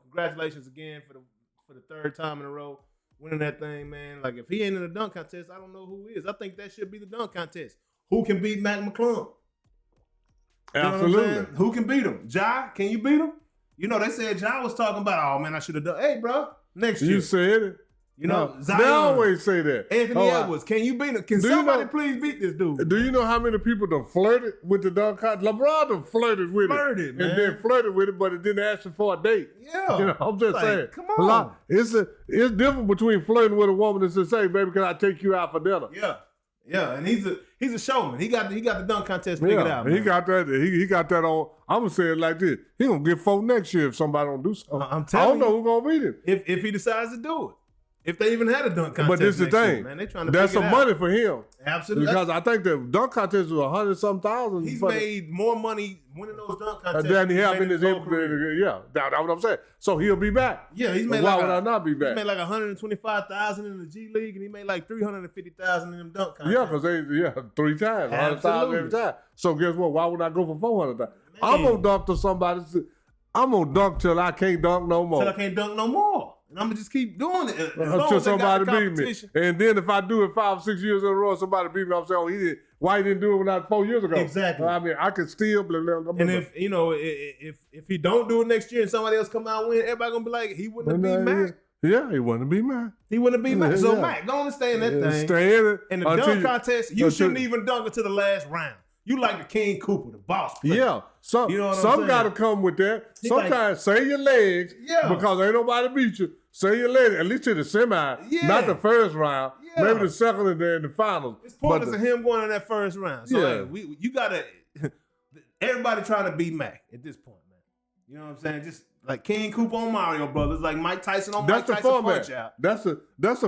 Congratulations again for the 3rd time in a row winning that thing, man. If he ain't in the dunk contest, I don't know who is. I think that should be the dunk contest. Who can beat Mac McClung? Absolutely. Who can beat him? Ja, can you beat him? They said Ja was talking about, oh, man, I should have done. Hey, bro, next year. You said it. Zion, they always say that. Anthony Edwards, can you beat him? Can somebody please beat this dude? Do you know how many people done flirted with the dunk contest? LeBron done flirted with it. Man. And then flirted with it, but it didn't ask him for a date. Yeah. I'm just saying. Come on. It's different between flirting with a woman and to say, baby, can I take you out for dinner? Yeah. And he's a showman. He got the dunk contest figured out. He got that. He got that on. I'm gonna say it like this. He gonna get 4 next year if somebody don't do something. I'm telling you. I don't know who's gonna beat him. If he decides to do it. If they even had a dunk contest. But this is the thing. Year, man. They trying to That's some money for him. Absolutely. Because I think the dunk contest was 100-some thousand. He's made more money winning those dunk contests than he have in his career. Yeah, that's what I'm saying. So he'll be back. Yeah, he's made why would I not be back? He made like $125,000 in the G League, and he made like $350,000 in them dunk contests. Yeah, because 3 times, 100,000 every time. So guess what? Why would I go for 400,000? I'm gonna dunk to somebody. I'm gonna dunk till I can't dunk no more. Till I can't dunk no more. And I'm gonna just keep doing it until somebody beat me. And then if I do it 5 or 6 years in a row, somebody beat me. I'm saying, he did. Why he didn't do it when I 4 years ago? Exactly. I could still. And if he don't do it next year and somebody else come out and win, everybody gonna be like, he wouldn't have beat Mac. Yeah, he wanted to be Mac. He wanted to be Mac. So Yeah. Mac, go on and stay in that thing. Stay in it. In the dunk contest, you shouldn't even dunk until the last round. You like the King Cooper, the boss player. Yeah, some got to come with that. Sometimes say your legs, because ain't nobody beat you. Say your legs, at least to the semi, not the first round. Yeah. Maybe the second and then the finals. It's pointless of him going in that first round. So you gotta. Everybody trying to beat Mac at this point, man. You know what I'm saying? Just like King Cooper on Mario Brothers, like Mike Tyson on Mike Tyson Punch Out. That's the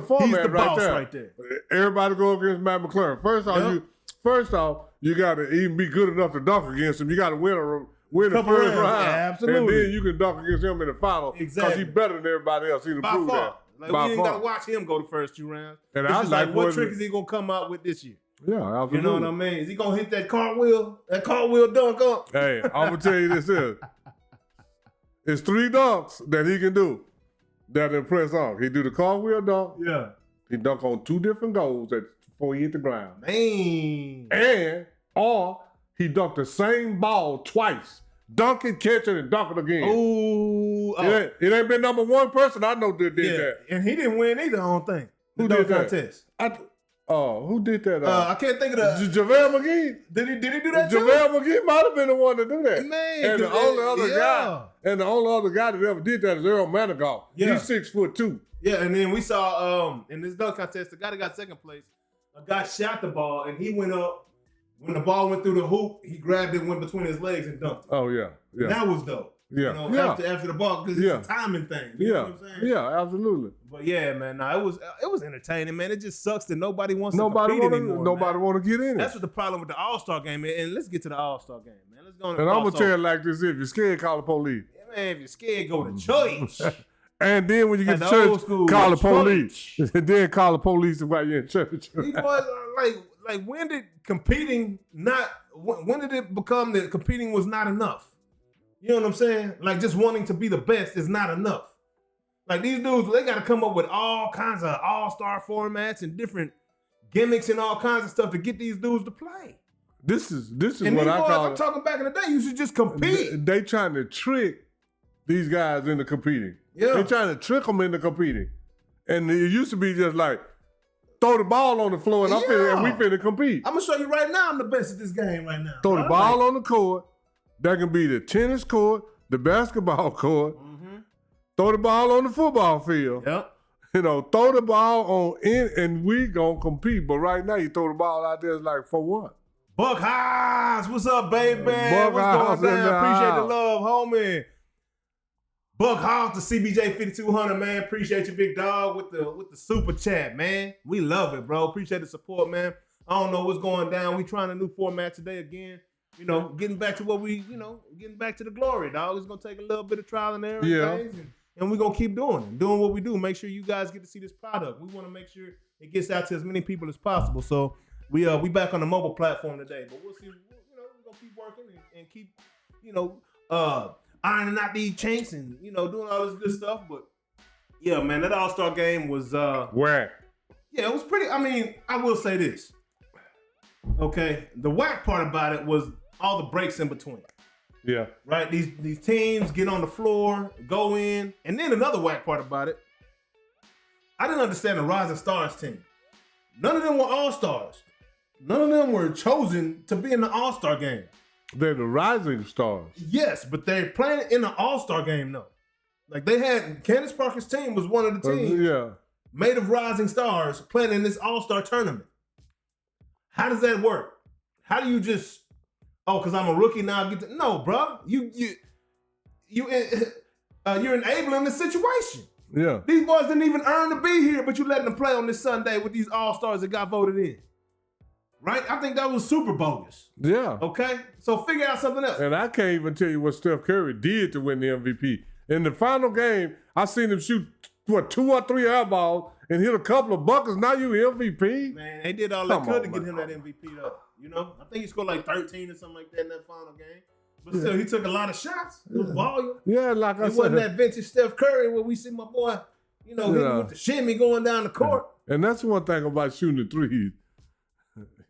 format. He's the boss right there. Everybody go against Matt McLaren. First off, you got to even be good enough to dunk against him. You got to win the first round. Yeah, absolutely. And then you can dunk against him in the final. Exactly. Because he's better than everybody else. He can prove that. Like, we ain't got to watch him go the first 2 rounds. And it's like, what trick is he going to come out with this year? Yeah, absolutely. You know what I mean? Is he going to hit that cartwheel dunk up? Hey, I'm going to tell you this is. It's 3 dunks that he can do that impress on. He do the cartwheel dunk. Yeah. He dunk on 2 different goals before he hit the ground. Man. Or he dunked the same ball twice. Dunk it, catch it, and dunk it again. Ooh. It ain't been number 1 person I know that did that. And he didn't win either, I don't think. Who did that? Contest. Who did that? I can't think of the... JaVale McGee. Did he do that too? JaVale McGee might have been the one to do that. Man. And the only other guy that ever did that is Earl Manigault. Yeah. He's 6'2". Yeah, and then we saw in this dunk contest, the guy that got second place, a guy shot the ball and he went up. When the ball went through the hoop, he grabbed it, went between his legs and dunked it. Oh, yeah. And that was dope. Yeah. You know, after the ball, because it's a timing thing. You know what I'm saying? Yeah, absolutely. But yeah, man, it was entertaining, man. It just sucks that nobody wants to compete anymore. Nobody want to get in it. That's what the problem with the All-Star game is. And let's get to the All-Star game, man. Let's go on. And I'm going to tell you like this, if you're scared, call the police. Yeah, man, if you're scared, go to church. And then when you get to church, call the police. And then call the police while you're in church. These boys are like, when did competing when did it become that competing was not enough? You know what I'm saying? Like, just wanting to be the best is not enough. Like, these dudes, they got to come up with all kinds of all-star formats and different gimmicks and all kinds of stuff to get these dudes to play. This is what I call. I'm talking back in the day. You should just compete. They trying to trick these guys into competing. Yeah. They trying to trick them into competing. And it used to be just like, throw the ball on the floor and we finna compete. I'm gonna show you right now I'm the best at this game right now. Throw the ball on the court. That can be the tennis court, the basketball court. Mm-hmm. Throw the ball on the football field. Yep. You know, throw the ball on in and we gonna compete. But right now you throw the ball out there, it's like, for what? Buck Highs, what's up, baby? Buck what's going down? Appreciate house. the love, homie. Buck House, the CBJ 5200, man. Appreciate you, big dog, with the super chat, man. We love it, bro. Appreciate the support, man. I don't know what's going down. We trying a new format today again. You know, getting back to getting back to the glory, dog. It's gonna take a little bit of trial and error and things, and we're gonna keep doing what we do. Make sure you guys get to see this product. We want to make sure it gets out to as many people as possible. So we back on the mobile platform today, but we'll see. We're gonna keep working and keep, ironing out these chinks and, doing all this good stuff. But yeah, man, that All-Star game was whack. Yeah, it was pretty. I mean, I will say this. Okay, the whack part about it was all the breaks in between. Yeah. Right? These teams get on the floor, go in, and then another whack part about it. I didn't understand the Rising Stars team. None of them were All-Stars. None of them were chosen to be in the All-Star game. They're the Rising Stars. Yes, but they're playing in the All-Star game, though. Like, they had, Candace Parker's team was one of the teams made of Rising Stars playing in this All-Star tournament. How does that work? How do you just, because I'm a rookie now, I get to, no, bro. You're enabling the situation. Yeah. These boys didn't even earn to be here, but you letting them play on this Sunday with these All-Stars that got voted in. Right? I think that was super bogus. Yeah. Okay? So figure out something else. And I can't even tell you what Steph Curry did to win the MVP. In the final game, I seen him shoot, 2 or 3 air balls and hit a couple of buckets. Now you MVP? Man, they did all they could to get him that MVP, though. I think he scored like 13 or something like that in that final game. But still, he took a lot of shots. It was volume. Yeah, like I said. It wasn't that vintage Steph Curry where we see my boy, hitting with the shimmy going down the court. And that's one thing about shooting the threes.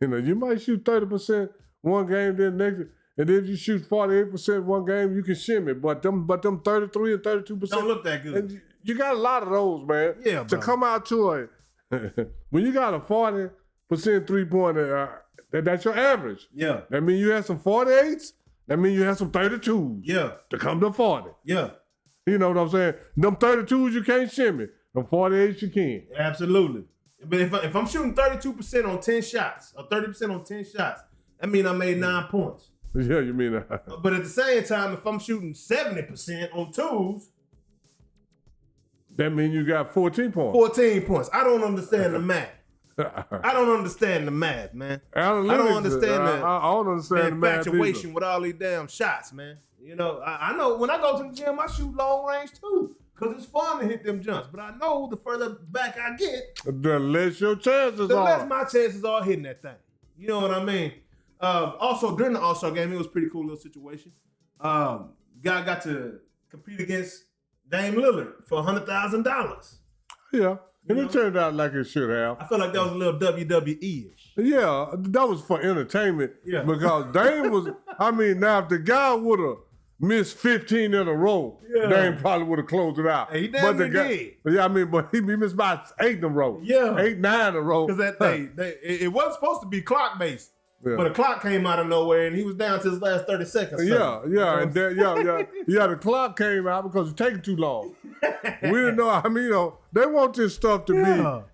You might shoot 30% one game, then next, and then you shoot 48% one game, you can shimmy. But them 33 and 32% don't look that good. And you got a lot of those, man. Yeah, to bro. come out to a when you got a 40% 3-pointer, that's your average. Yeah. That means you have some 48s. That means you have some 32s. Yeah. To come to 40. Yeah. You know what I'm saying? Them 32s you can't shimmy. Them 48s you can. Absolutely. But if I'm shooting 32% on 10 shots or 30% on 10 shots, that means I made 9 points. Yeah, you mean that. But at the same time, if I'm shooting 70% on twos, that means you got 14 points. 14 points. I don't understand the math. I don't understand the math, man. I don't understand I don't understand the math infatuation with all these damn shots, man. You know, I know when I go to the gym, I shoot long range too. Because it's fun to hit them jumps. But I know the further back I get, the less your chances the are. less my chances are hitting that thing. You know what I mean? Also, during the All-Star game, it was a pretty cool little situation. Guy got to compete against Dame Lillard for $100,000. Yeah. And it turned out like it should have. I feel like that was a little WWE-ish. Yeah, that was for entertainment. Yeah. Because Dame was, now if the guy would have missed 15 in a row, Dame probably would have closed it out. Hey, he damn near did. Yeah, but he missed about 8 in a row. Yeah. 8, 9 in a row. Because it wasn't supposed to be clock-based. Yeah. But a clock came out of nowhere, and he was down to his last 30 seconds. The clock came out because it's taking too long. We didn't know. They want this stuff to be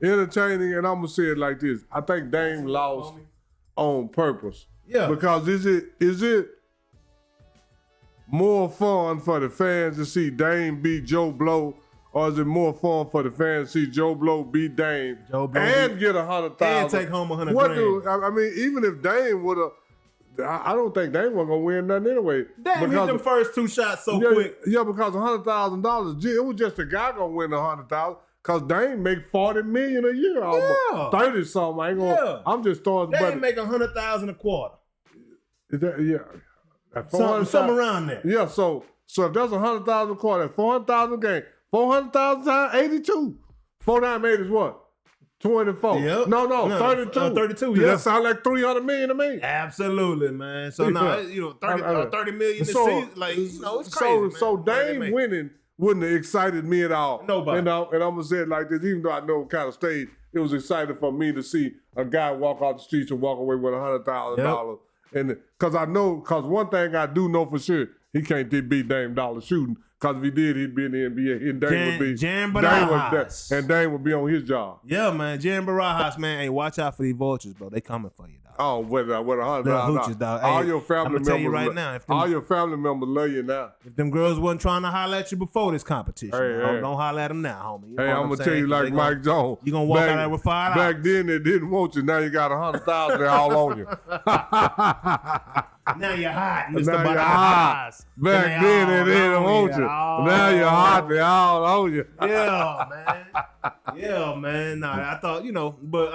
entertaining, and I'm gonna say it like this: I think Dame lost on purpose. Yeah. Because is it more fun for the fans to see Dame beat Joe Blow? Or is it more fun for the fans to see Joe Blow beat Dame get $100,000 and take home $100,000? Even if Dame would have, I don't think Dame was gonna win nothing anyway. Dame hit them first 2 shots so quick. Yeah, because $100,000, it was just a guy gonna win $100,000. Cause Dame make $40 million a year, almost 30 something. I ain't gonna. I'm just throwing. Dame make $100,000 a quarter. Is that Something around there. Yeah. So if that's $100,000 a quarter, $400,000 a game. 400,000 times 82. 4 times 8 is what? 24. Yep. No, 32. 32, yeah. That sound like $300 million to me. Absolutely, man. So now, 30 million this season, it's crazy. So Dame winning wouldn't have excited me at all. Nobody. And I'm going to say it like this, even though I know it kind of stayed, it was exciting for me to see a guy walk out the streets and walk away with $100,000. And because one thing I do know for sure, he can't beat Dame Dollar shooting. Because if he did, he'd be in the NBA. And Dame would be on his job. Yeah, man. Jan Barajas, man. Hey, watch out for these vultures, bro. They coming for you, dog. Oh, with $100,000. Hoochies, dog. All hey, your family members. tell you right now. All your family members love you now. If them girls wasn't trying to holler at you before this competition, don't holler at them now, homie. I'm going to tell you like Mike Jones. You going to walk out there with $5. Back then, they didn't want you. Now you got $100,000 all on you. Now you're hot, Mr. Now you're hot. Back then, they didn't want you. Now you're hot. They all on you. Yeah, man. Yeah, man. Nah, I thought, but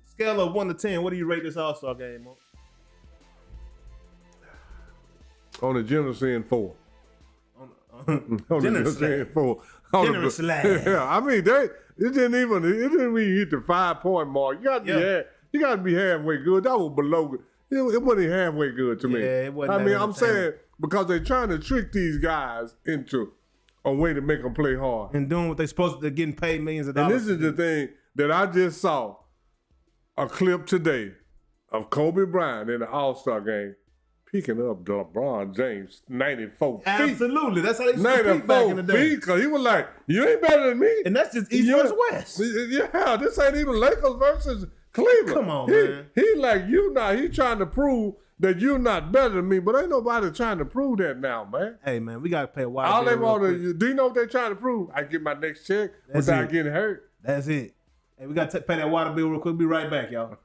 scale of 1 to 10, what do you rate this All-Star game on? On the generous end, 4. Generously. 4. Generously. Yeah, it didn't even hit the 5-point mark. You got to be halfway good. That was below good. It wasn't halfway good to me. Yeah, it wasn't. I'm saying because they're trying to trick these guys into a way to make them play hard. And doing what they're supposed to, they're getting paid millions of dollars. And this is the thing that I just saw a clip today of Kobe Bryant in the All-Star game picking up LeBron James 94 feet. Absolutely. That's how they used to peak back in the day. Because he was like, you ain't better than me. And that's just East versus West. Yeah, this ain't even Lakers versus Cleveland. Come on, man. He like you not. He trying to prove that you're not better than me, but ain't nobody trying to prove that now, man. Hey, man, we got to pay a wide All they want to do you know what they're trying to prove? I get my next check without getting hurt. That's it. Hey, we got to pay that water bill real quick. Be right back, y'all.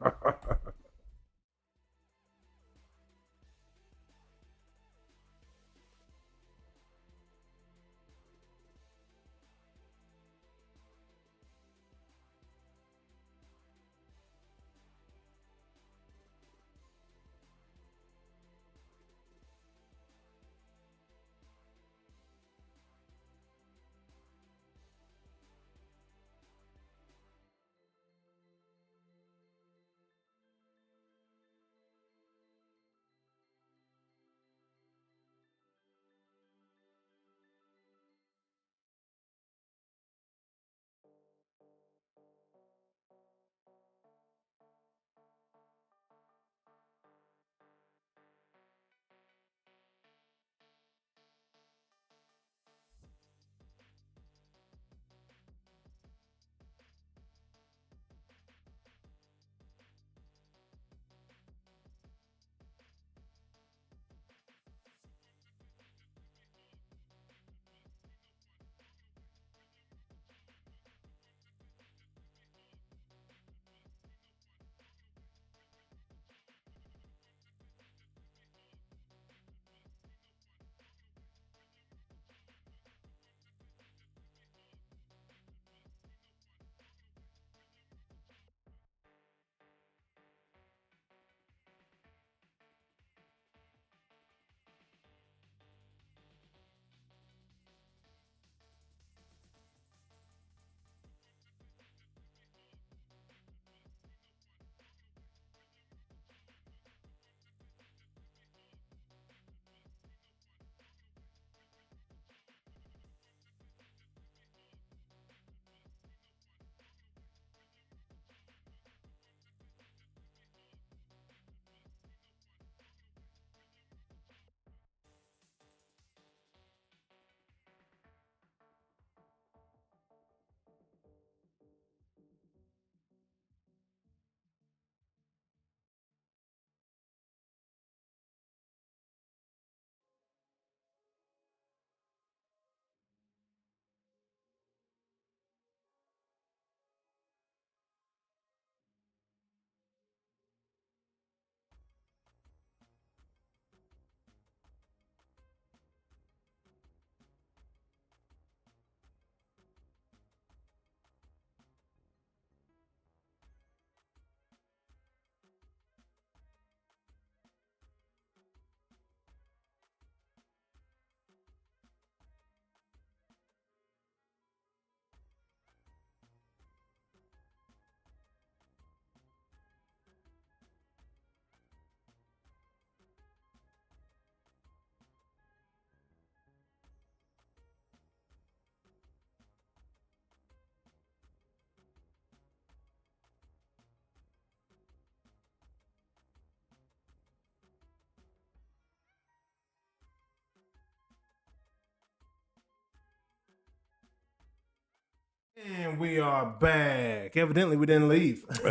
And we are back. Evidently, we didn't leave. Hey,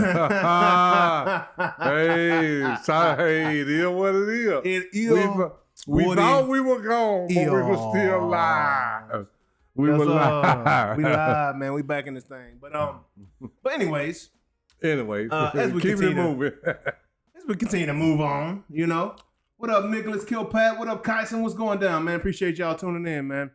it is what it is. It is. We thought we were gone, but we were still live. We were live. We live, man. We back in this thing. But anyways, as we keeping it moving. As we continue to move on, you know. What up, Nicholas Kilpat? What up, Kyson? What's going down, man? Appreciate y'all tuning in, man.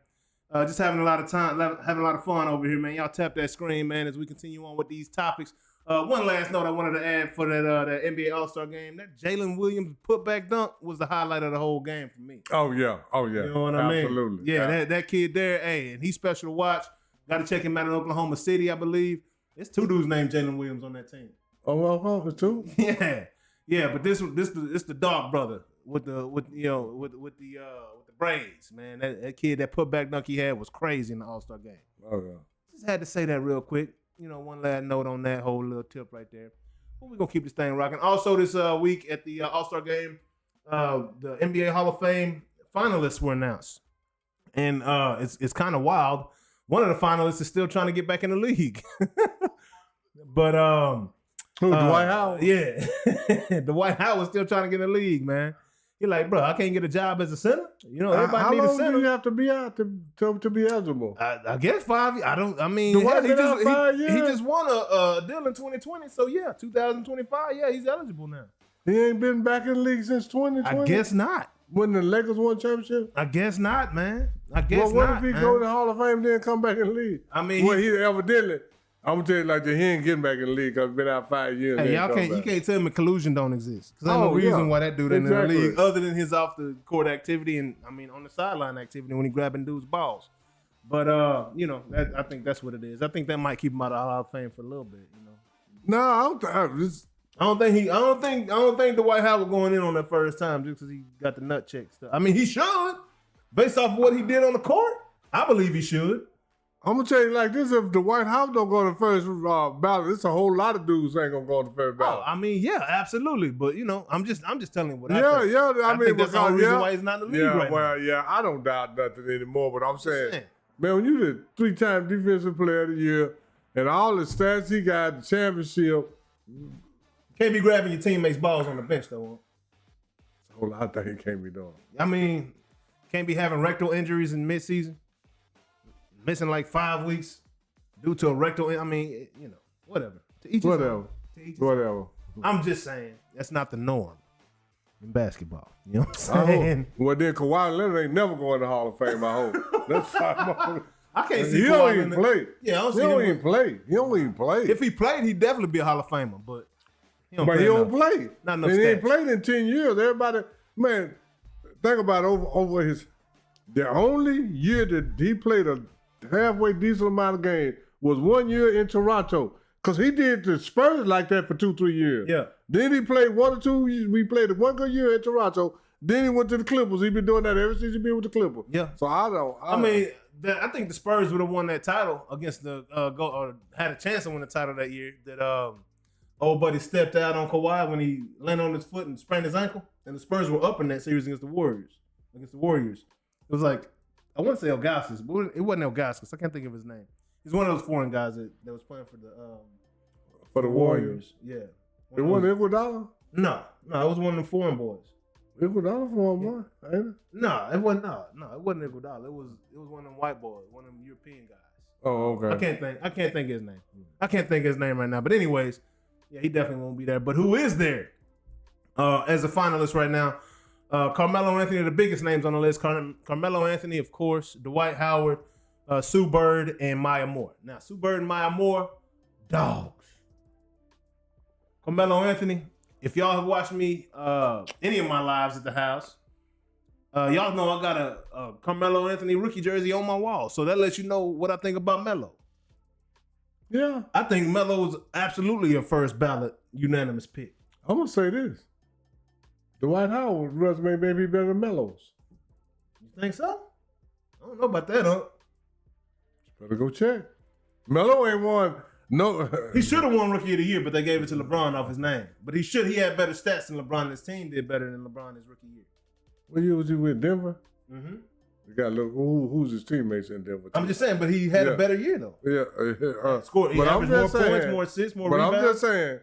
Just having a lot of time, having a lot of fun over here, man. Y'all tap that screen, man, as we continue on with these topics. One last note I wanted to add for that NBA All-Star game. That Jalen Williams putback dunk was the highlight of the whole game for me. Oh, yeah. You know what I mean? Absolutely. Yeah, that kid there, hey, and he's special to watch. Got to check him out in Oklahoma City, I believe. There's two dudes named Jalen Williams on that team. Oh, well, two? Yeah, but this the dog brother with the braids, man. That kid, that putback dunk he had was crazy in the All-Star game. Oh, yeah. Just had to say that real quick. You know, one last note on that whole little tip right there. But we're going to keep this thing rocking. Also this week at the All-Star game, the NBA Hall of Fame finalists were announced. And it's kind of wild. One of the finalists is still trying to get back in the league. But who, Dwight Howard? Yeah. Dwight Howard still trying to get in the league, man. You're like, bro, I can't get a job as a center. You know, everybody needs a center. How long do you have to be out to be eligible? I guess 5 years. He just won a deal in 2020. So, yeah, 2025, yeah, he's eligible now. He ain't been back in the league since 2020? I guess not. When the Lakers won championship? I guess not, man. I guess not. Well, what if he go to the Hall of Fame and then come back in the league? I mean, well, he evidently, I'm gonna tell you like that, he ain't getting back in the league because he's been out 5 years. Hey, you can't tell me collusion don't exist. Because there's no reason why that dude ain't in the league other than his off the court activity and on the sideline activity when he grabbing dudes' balls. But I think that's what it is. I think that might keep him out of the Hall of Fame for a little bit. You know. No, I don't think Dwight Howard going in on that first time just because he got the nut check stuff. I mean, he should, based off of what he did on the court. I believe he should. I'm gonna tell you like this: if Dwight Howard don't go to the first ballot, it's a whole lot of dudes ain't gonna go to the first ballot. Oh, I mean, yeah, absolutely. But I'm just telling you what I think. Yeah. I mean, that's the only reason why he's not in the league right now. Yeah, I don't doubt nothing anymore. But I'm saying, man, when you the 3-time defensive player of the year and all the stats he got, the championship, can't be grabbing your teammates' balls on the bench though. It's a whole lot of things he can't be doing. I mean, can't be having rectal injuries in midseason. Missing like 5 weeks due to a rectal. Whatever. Whatever. I'm just saying that's not the norm in basketball. You know what I'm saying? Well, then Kawhi Leonard ain't never going to the Hall of Fame. I hope. That's fine. I can't see. He don't even play. Yeah, I don't see him. He don't even play. If he played, he'd definitely be a Hall of Famer. But he don't play. Not enough. He ain't played in 10 years. Everybody, man, think about over his. The only year that he played a halfway decent amount of games was 1 year in Toronto. Because he did the Spurs like that for 2-3 years. Yeah. Then he played 1 or 2 years. We played 1 good year in Toronto. Then he went to the Clippers. He been doing that ever since he been with the Clippers. Yeah. So I think the Spurs would have won that title against the had a chance to win the title that year. That old buddy stepped out on Kawhi when he landed on his foot and sprained his ankle. And the Spurs were up in that series against the Warriors. It was like, I want to say Augustus, but it wasn't Augustus. I can't think of his name. He's one of those foreign guys that was playing for the Warriors. Yeah. It wasn't Iguodala? No, it was one of the foreign boys. Iguodala foreign boy, ain't it? No, it wasn't. No, it wasn't Iguodala. It was one of them white boys, one of them European guys. Oh, okay. I can't think of his name. I can't think of his name right now. But anyways, yeah, he definitely won't be there. But who is there as a finalist right now? Carmelo Anthony, the biggest names on the list. Carmelo Anthony, of course. Dwight Howard, Sue Bird, and Maya Moore. Now, Sue Bird and Maya Moore, dogs. Carmelo Anthony, if y'all have watched me any of my lives at the house, y'all know I got a Carmelo Anthony rookie jersey on my wall. So that lets you know what I think about Melo. Yeah. I think Melo is absolutely a first ballot unanimous pick. I'm going to say this. Dwight Howard resume may be better than Melo's. You think so? I don't know about that, huh? Better go check. Melo ain't won. No, he should have won Rookie of the Year, but they gave it to LeBron off his name. But he had better stats than LeBron. His team did better than LeBron his rookie year. What year was he with? Denver? Mm-hmm. You got to look who's his teammates in Denver. I'm just saying, but he had a better year though. Yeah, scored. He averaged more points, more assists, more rebounds. But I'm just saying,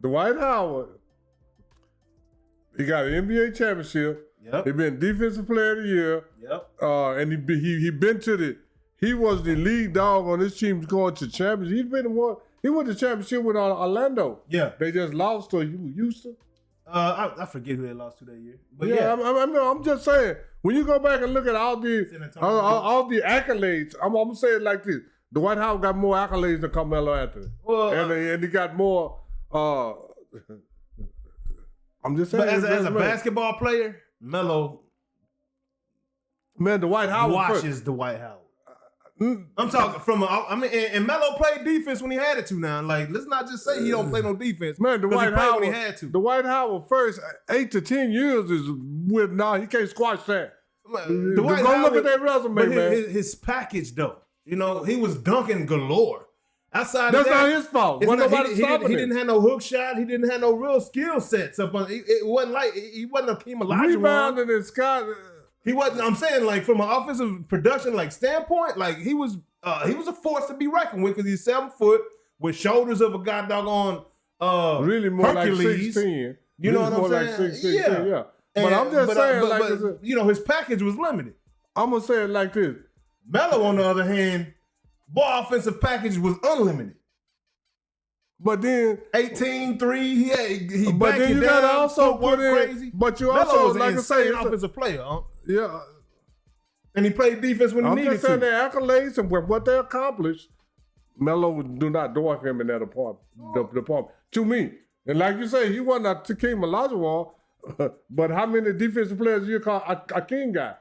Dwight Howard, he got an NBA championship. Yep. He been Defensive Player of the Year. Yep. And he been to he was the lead dog on his team going to championship. He's been the one. He won the championship with Orlando. Yeah. They just lost to Houston. I forget who they lost to that year. But I'm just saying, when you go back and look at all the accolades, I'm gonna say it like this: Dwight Howard got more accolades than Carmelo Anthony, and he got more. I'm just saying, but as a basketball player, Melo, man, Dwight Howard washes Dwight Howard. I'm talking and Melo played defense when he had it to now. Like, let's not just say he don't play no defense. Man, Dwight Howard when he had to. Dwight Howard first 8 to 10 years is with he can't squash that. Dwight Howard, look at that resume, man. His package though, he was dunking galore. Outside that's of that, not his fault. He didn't have no hook shot. He didn't have no real skill sets. It wasn't like he wasn't a Hakeem Olajuwon. Rebounding and Scott. He wasn't. I'm saying, like, from an offensive production standpoint, like he was a force to be reckoned with because he's 7 foot with shoulders of a god doggone really more Hercules. Like 6'10". You know what I'm saying? Like 6'10", yeah. But I'm just saying, his package was limited. I'm gonna say it like this: Melo, on the other hand, offensive package was unlimited. But then 18-3, he but then you gotta also put in crazy. But you Melo also was like an I say, offensive player, huh? Yeah. And he played defense when he needed to. I'm just saying their accolades and what they accomplished, Melo do not dwarf him in that department. To me. And like you say, he wasn't a Hakeem Olajuwon, but how many defensive players you call a king guy?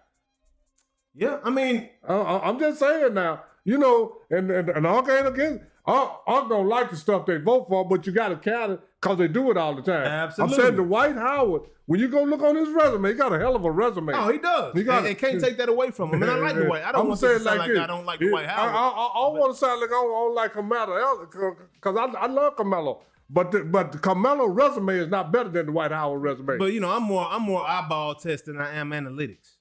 Yeah, I mean, I'm just saying now, and all kind of against. I don't like the stuff they vote for, but you got to count it because they do it all the time. Absolutely. I'm saying Dwight Howard, when you go look on his resume, he got a hell of a resume. Oh, he does. They can't take that away from him. And I like Dwight. I don't want to sound like I don't like Dwight Howard. I want to sound like I don't like Carmelo because I love Carmelo. But the Carmelo resume is not better than the Dwight Howard resume. But I'm more eyeball test than I am analytics.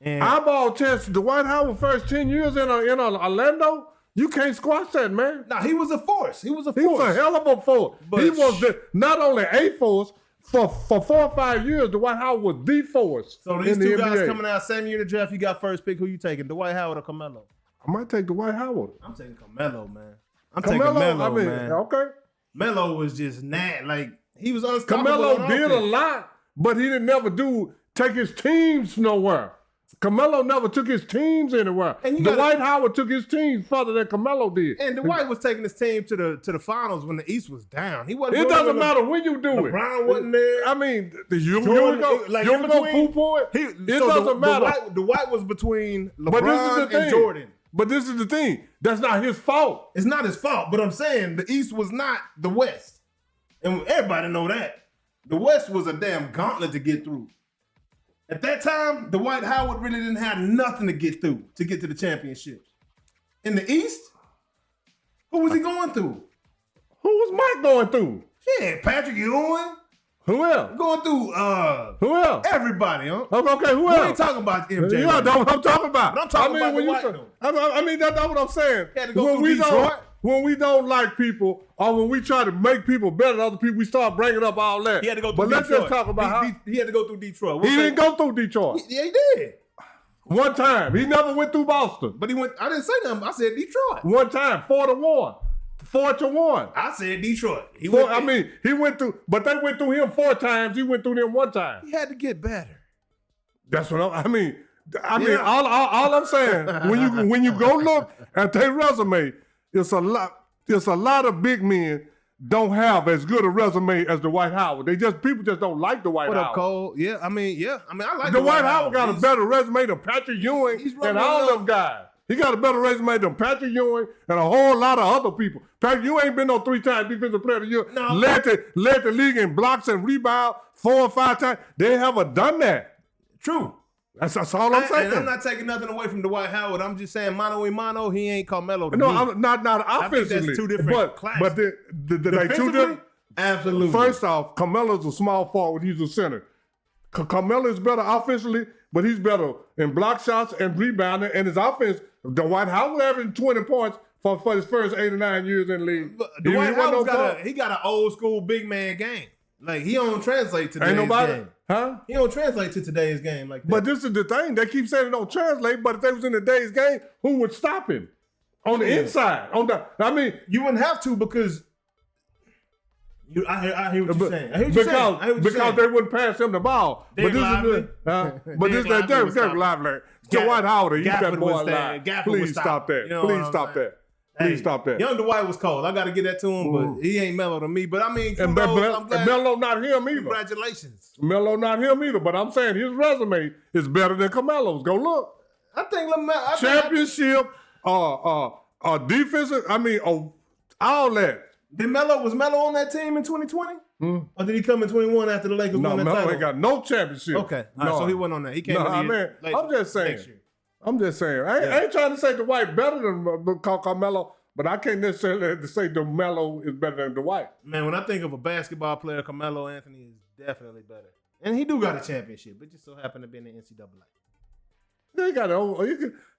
And eyeball test. Dwight Howard first 10 years in Orlando. You can't squash that, man. No, he was a force. He was a hell of a force. But he was not only a force, for 4 or 5 years, Dwight Howard was the force. So these two guys coming out same year to draft, you got first pick. Who you taking, Dwight Howard or Carmelo? I might take Dwight Howard. I'm taking Carmelo, man. Taking Melo, man. Okay. Melo was just he was unstoppable. Carmelo did a lot, but he didn't never take his teams nowhere. Carmelo never took his teams anywhere. Dwight Howard took his teams further than Carmelo did. And Dwight was taking his team to the finals when the East was down. He wasn't. It doesn't matter when you do it. LeBron wasn't there. I mean, you go poo-poo it. It doesn't matter. Dwight was between LeBron and Jordan. But this is the thing. That's not his fault. It's not his fault. But I'm saying the East was not the West, and everybody know that. The West was a damn gauntlet to get through. At that time, Dwight Howard really didn't have nothing to get through to get to the championships. In the East, who was he going through? Who was Mike going through? Yeah, Patrick Ewing. Who else? Going through who else? Everybody, huh? Okay, who else? We ain't talking about MJ. Yeah, that's what I'm talking about. But I'm talking about Dwight, though. I mean, that's what I'm saying. He had to go through Detroit. When we don't like people, or when we try to make people better than other people, we start bringing up all that. He had to go through Detroit. But let's just talk about he had to go through Detroit. He didn't go through Detroit. Yeah, he did. One time. He never went through Boston. But he went. I didn't say nothing. I said Detroit. One time, 4-1. 4-1. I said Detroit. He went through, but they went through him 4 times. He went through them 1 time. He had to get better. That's what I mean. All I'm saying, when you go look at their resume, it's a lot of big men don't have as good a resume as Dwight Howard. People just don't like Dwight Howard. What up, Cole? Yeah, I mean, I like Dwight Howard got a better resume than Patrick Ewing and all them guys. He got a better resume than Patrick Ewing and a whole lot of other people. Patrick Ewing ain't been no 3-time defensive player of the year. No. Led the league in blocks and rebounds 4 or 5 times. They haven't done that. True. That's all I'm saying. And I'm not taking nothing away from Dwight Howard. I'm just saying mano a mano, he ain't Carmelo to me. I'm not offensively. I think that's 2 different classes. But they 2 different. Absolutely. First off, Carmelo's a small forward. He's a center. Carmelo is better offensively but he's better in block shots and rebounding. And his offense, Dwight Howard averaging 20 points for his first 8 or 9 years in the league. Dwight Howard's got an old school big man game. Like, he don't translate to today's game. Huh? He don't translate to today's game like that. But this is the thing. They keep saying it don't translate, but if they was in today's game, who would stop him? On the inside. You wouldn't have to because I hear what you're saying. Because they wouldn't pass him the ball. But this is Derek Lively. Dwight Howard, you that boy alive. Please stop that. Please stop that. Please stop that. Young Dwight was cold. I got to get that to him, but he ain't Melo to me. But I mean, and Melo not him either. Congratulations. Melo not him either. But I'm saying his resume is better than Carmelo's. Go look. I think championship, defensive. All that. Was Melo on that team in 2020? Or did he come in 21 after the Lakers won that title? Melo ain't got no championship. Okay, so he wasn't on that. He came. I'm just saying. I ain't trying to say Dwight better than Carmelo, but I can't necessarily say Melo is better than Dwight. Man, when I think of a basketball player, Carmelo Anthony is definitely better, and he do got a championship. It just so happened to be in the NCAA. Yeah,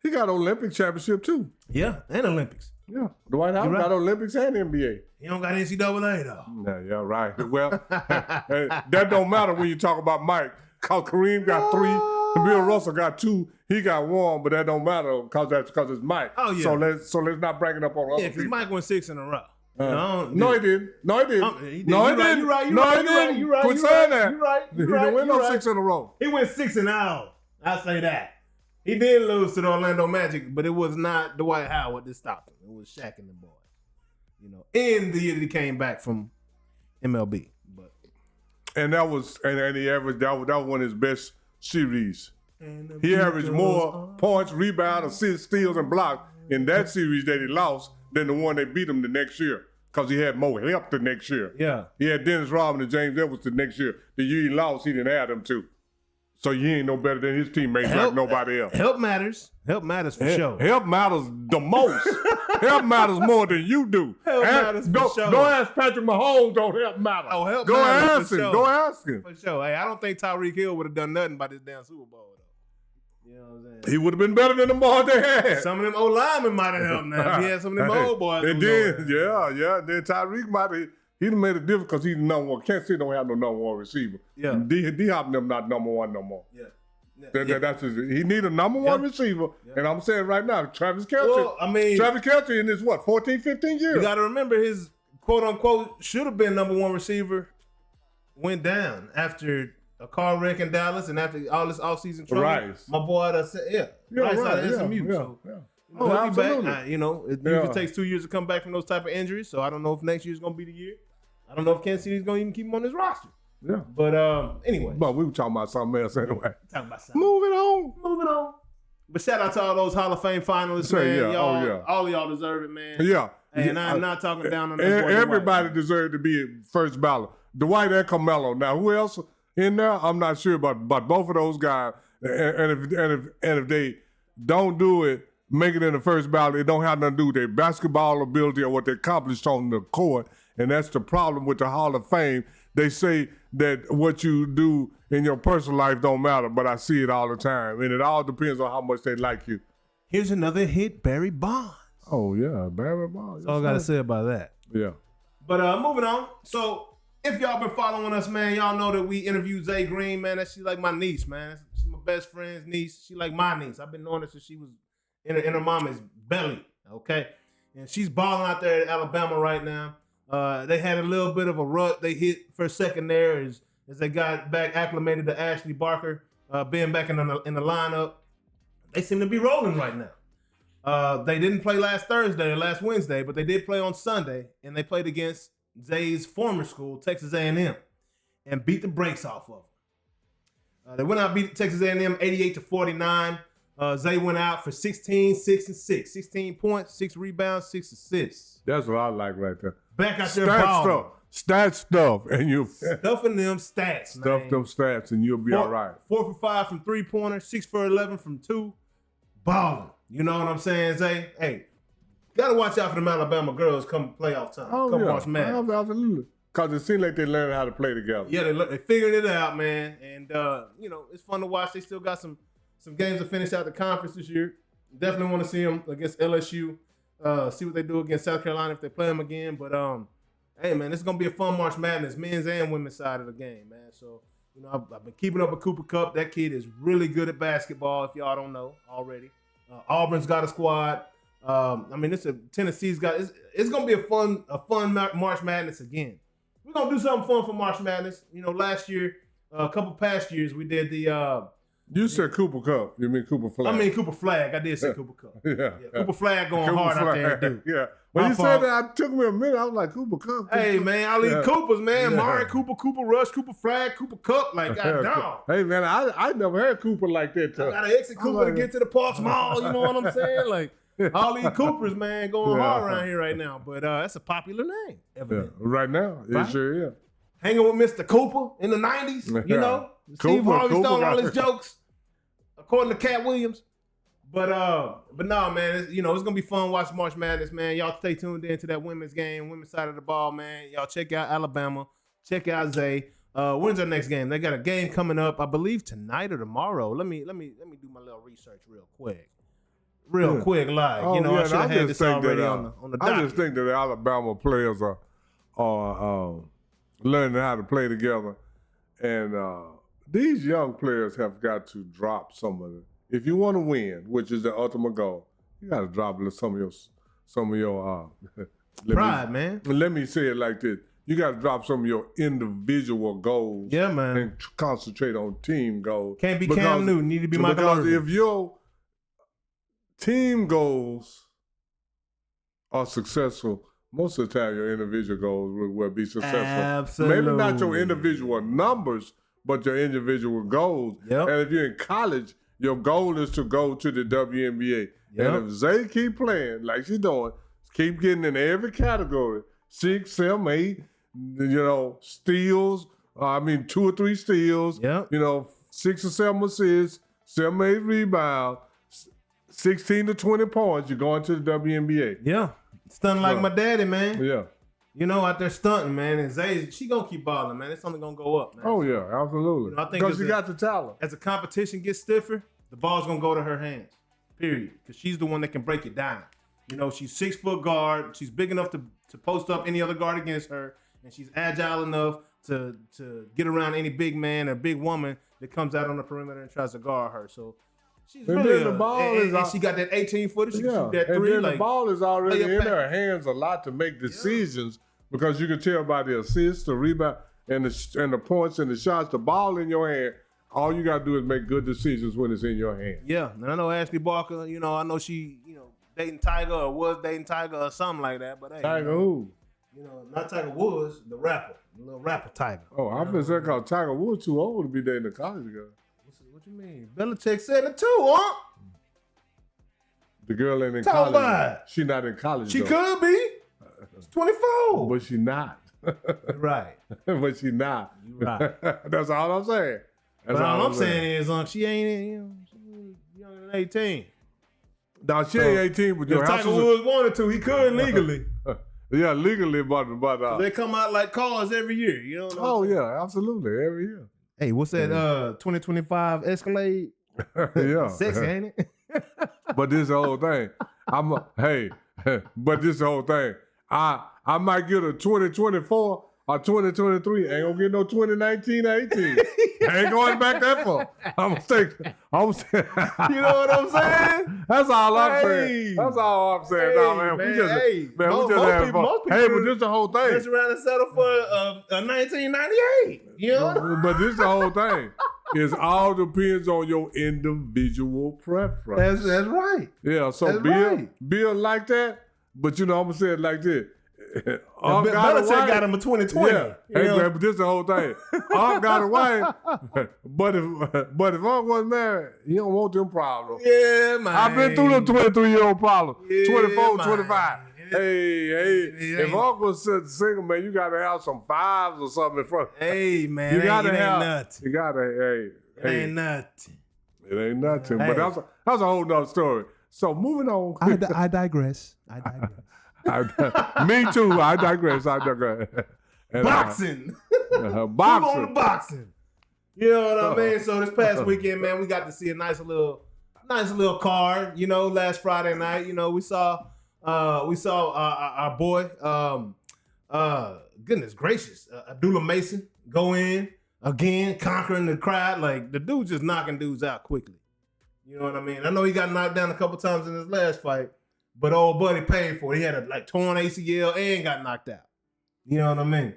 he got Olympic championship too. Yeah, and Olympics. Yeah, Dwight Howard got Olympics and NBA. He don't got NCAA though. Yeah, right. Well, that don't matter when you talk about Mike. Cause Kareem got 3, and Bill Russell got 2. He got 1, but that don't matter because it's Mike. Oh yeah. So let's not bring it up on other people. Because Mike won 6 in a row. No, he didn't. No, he didn't. No, he didn't. You're right. Quit saying that. You're right. He didn't win no 6 in a row. He went 6 and out. I say that. He did lose to the Orlando Magic, but it was not Dwight Howard that stopped him. It was Shaq and the boys. In the year that he came back from MLB. And that was he averaged that was one of his best series. He averaged more points, rebounds, assists, steals, and blocks in that series that he lost than the one they beat him the next year. Because he had more help the next year. Yeah. He had Dennis Rodman and James Edwards the next year. The year he lost, he didn't have them too. So you ain't no better than his teammates like nobody else. Help matters. Help matters for sure. Help matters the most. Help matters more than you do. Help matters for sure. Go ask Patrick Mahomes, don't help matter. Oh, help go matters ask for him. sure. Go ask him. For sure. Hey, I don't think Tyreek Hill would have done nothing by this damn Super Bowl, though. You know what I'm saying? He would have been better than the ball they had. Some of them old linemen might have helped now. He had some of them old boys. And then, then Tyreek might have. He'd have made a difference because he's the number one. Kansas City don't have no number one receiver. Yeah. D-Hop and them not number one no more. Yeah. That's he need a number one receiver, and I'm saying right now, Travis Kelce. Well, Travis Kelce in his 14, 15 years. You got to remember his quote unquote should have been number one receiver went down after a car wreck in Dallas and after all this offseason trouble. Rice. My boy, Rice out of SMU. He'll be back. It takes 2 years to come back from those type of injuries, so I don't know if next year's gonna be the year. I don't know if Kansas City's gonna even keep him on his roster. Yeah. But anyway. But we were talking about something else anyway. Moving on. But shout out to all those Hall of Fame finalists, man. Y'all, all of y'all deserve it, man. Yeah. And I'm not talking down on that. Everybody deserved to be first ballot. Dwight and Carmelo. Now, who else in there? I'm not sure, but both of those guys. And if they don't do it, make it in the first ballot, it don't have nothing to do with their basketball ability or what they accomplished on the court. And that's the problem with the Hall of Fame. They say that what you do in your personal life don't matter, but I see it all the time. And it all depends on how much they like you. Here's another hit, Barry Bonds. Oh, yeah, Barry Bonds. That's all I got to say about that. Yeah. But moving on. So if y'all been following us, man, y'all know that we interviewed Zay Green, man. She's like my niece, man. She's my best friend's niece. She like my niece. I've been knowing her since she was in her mama's belly, okay? And she's balling out there at Alabama right now. They had a little bit of a rut. They hit for a second there as they got back acclimated to Ashley Barker being back in the lineup. They seem to be rolling right now. They didn't play last Wednesday, but they did play on Sunday, and they played against Zay's former school, Texas A&M, and beat the brakes off of them. They went out and beat Texas A&M 88-49. Zay went out for 16, 6, and 6. 16 points, 6 rebounds, 6 assists. That's what I like right there. Back out there balling. Stat stuff, and you stuffing them stats, stuff man. Them stats, and you'll be all right. 4 for 5 from 3-pointer, 6 for 11 from 2. Balling. You know what I'm saying, Zay? Hey, gotta watch out for them Alabama girls come playoff time. Come watch Madden. Absolutely. Because it seems like they learned how to play together. Yeah, they figured it out, man. And, it's fun to watch. They still got some games to finish out the conference this year. Definitely want to see them against LSU. See what they do against South Carolina if they play them again. But, hey, man, it's going to be a fun March Madness, men's and women's side of the game, man. So, I've been keeping up with Cooper Kupp. That kid is really good at basketball, if y'all don't know already. Auburn's got a squad. Tennessee's got it's going to be a fun March Madness again. We're going to do something fun for March Madness. Last year, a couple past years, we did the You said Cooper Kupp. You mean Cooper Flag? I mean Cooper Flag. I did say Cooper Kupp. Yeah. Cooper Flag going Cooper hard out Flag. there, dude. Yeah. When you said that, it took me a minute. I was like, Cooper Kupp. Hey, man, I leave Coopers, man. Yeah. Mari Cooper, Cooper Rush, Cooper Flag, Cooper Kupp. Like, goddamn. Hey, man, I never heard Cooper like that. I got to exit Cooper to get to the Parks Mall. You know what I'm saying? Like, all these Coopers, man, going hard around here right now. But that's a popular name, evidently. Right now, it sure is. Hanging with Mr. Cooper in the 90s, Steve Harvey stole all his jokes, according to Cat Williams. But no, man, it's gonna be fun watching March Madness, man. Y'all stay tuned in to that women's game, women's side of the ball, man. Y'all check out Alabama, check out Zay. When's our next game? They got a game coming up, I believe tonight or tomorrow. Let me do my little research real quick. Like I should have had this already on the docket. I just think that the Alabama players are learning how to play together, and these young players have got to drop some of it. If you want to win, which is the ultimate goal, you got to drop some of your pride, man. Let me say it like this: you got to drop some of your individual goals, man, and concentrate on team goals. Can't be Cam Newton. Need to be Michael Irvin. Because if your team goals are successful, most of the time your individual goals will be successful. Absolutely. Maybe not your individual numbers, but your individual goals. Yep. And if you're in college, your goal is to go to the WNBA. Yep. And if Zay keep playing like she's doing, keep getting in every category, 6, 7, 8, steals, 2 or 3 steals, 6 or 7 assists, 7 or 8 rebounds, 16 to 20 points, you're going to the WNBA. Yeah. Stunting like my daddy, man. Yeah. Out there stunting, man. And Zay, she going to keep balling, man. It's only going to go up, man. Oh, yeah, absolutely. I think because she got the talent. As the competition gets stiffer, the ball's going to go to her hands, period. Because she's the one that can break it down. She's 6-foot guard. She's big enough to post up any other guard against her. And she's agile enough to get around any big man or big woman that comes out on the perimeter and tries to guard her. So, she's and really the ball and she got that 18-footer. She can shoot that 3. And then the ball is already in her hands a lot to make decisions because you can tell by the assists, the rebound, and the points and the shots. The ball in your hand, all you got to do is make good decisions when it's in your hand. Yeah, and I know Ashley Barker, I know she, dating Tiger or was dating Tiger or something like that. But hey, Tiger who? Not Tiger Woods, the rapper, the little rapper Tiger. Oh, I been saying because Tiger Woods too old to be dating a college girl. What you mean? Belichick said it too, huh? The girl ain't in college. She not in college. She could be. She's 24. But she not. Right. But she not. You right. That's all I'm saying. But all I'm saying is, she ain't, she's younger than 18. No, she ain't 18, but if Tiger Woods wanted to, he could legally. Yeah, legally, but they come out like cars every year. You know. Oh yeah, absolutely, every year. Hey, what's that? 2025 Escalade. Yeah, sexy, ain't it? But this whole thing, but this whole thing, I might get a 2024 or 2023. Ain't gonna get no 2019 or 18. Ain't going back that far. I'm saying. You know what I'm saying? That's all I'm saying. That's all I'm saying. No, man. We just having fun. Hey, but this the whole thing. Just around to settle for a 1998. You know? But this the whole thing. It all depends on your individual preference. That's right. Yeah, so Bill like that, but I'm gonna say it like this. Belichick got him a 2020. Yeah, but this is the whole thing. Unc got a wife, but if Unc wasn't married, he don't want them problems. Yeah, man. I've been through them 23-year-old problems. Yeah, 24, man. 25. Hey, if Unc was single, man, you got to have some 5s or something in front. Hey, man, you gotta have nothing. You got to, it ain't nothing. It ain't nothing. But that's a whole nother story. So moving on. I digress. Me too. I digress. And boxing. boxing. Move on to boxing. You know what I mean? So this past weekend, man, we got to see a nice little card. You know, last Friday night, you know, we saw our boy, goodness gracious, Abdullah Mason go in again, conquering the crowd. Like, the dude just knocking dudes out quickly. You know what I mean? I know he got knocked down a couple times in his last fight, but old buddy paid for it. He had a torn ACL and got knocked out. You know what I mean?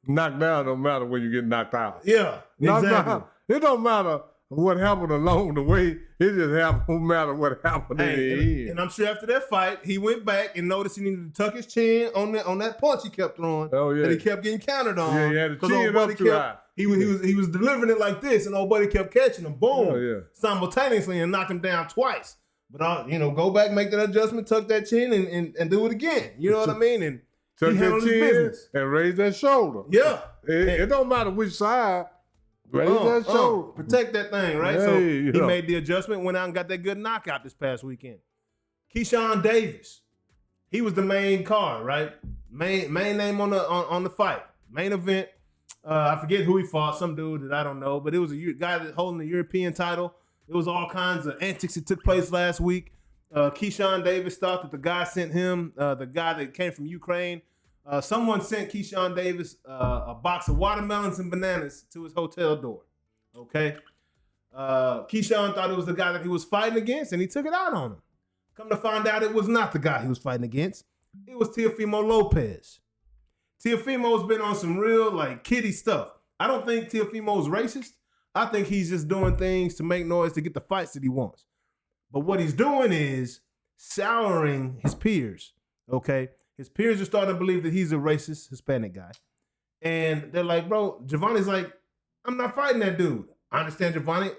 Knocked down don't matter when you get knocked out. Yeah, exactly. It don't matter what happened along the way. It just don't matter what happened in the end. And I'm sure after that fight, he went back and noticed he needed to tuck his chin on that punch he kept throwing. Oh yeah, that he kept getting countered on. Yeah, he had the chin up too high. He was delivering it like this, and old buddy kept catching him, boom, simultaneously, and knocked him down twice. But go back, make that adjustment, tuck that chin, and do it again. You know what I mean? And tuck he handled his business and raise that shoulder. Yeah, it don't matter which side. Raise that shoulder, protect that thing, right? So he made the adjustment, went out and got that good knockout this past weekend. Keyshawn Davis, he was the main card, right? Main name on the fight, main event. I forget who he fought, some dude that I don't know, but it was a guy that holding the European title. It was all kinds of antics that took place last week. Keyshawn Davis thought that the guy sent him, the guy that came from Ukraine. Someone sent Keyshawn Davis a box of watermelons and bananas to his hotel door. Okay. Keyshawn thought it was the guy that he was fighting against, and he took it out on him. Come to find out, it was not the guy he was fighting against. It was Teofimo Lopez. Teofimo's been on some real kiddie stuff. I don't think Teofimo's racist. I think he's just doing things to make noise to get the fights that he wants. But what he's doing is souring his peers. Okay. His peers are starting to believe that he's a racist Hispanic guy. And they're like, bro, Giovanni's like, I'm not fighting that dude. I understand Giovanni.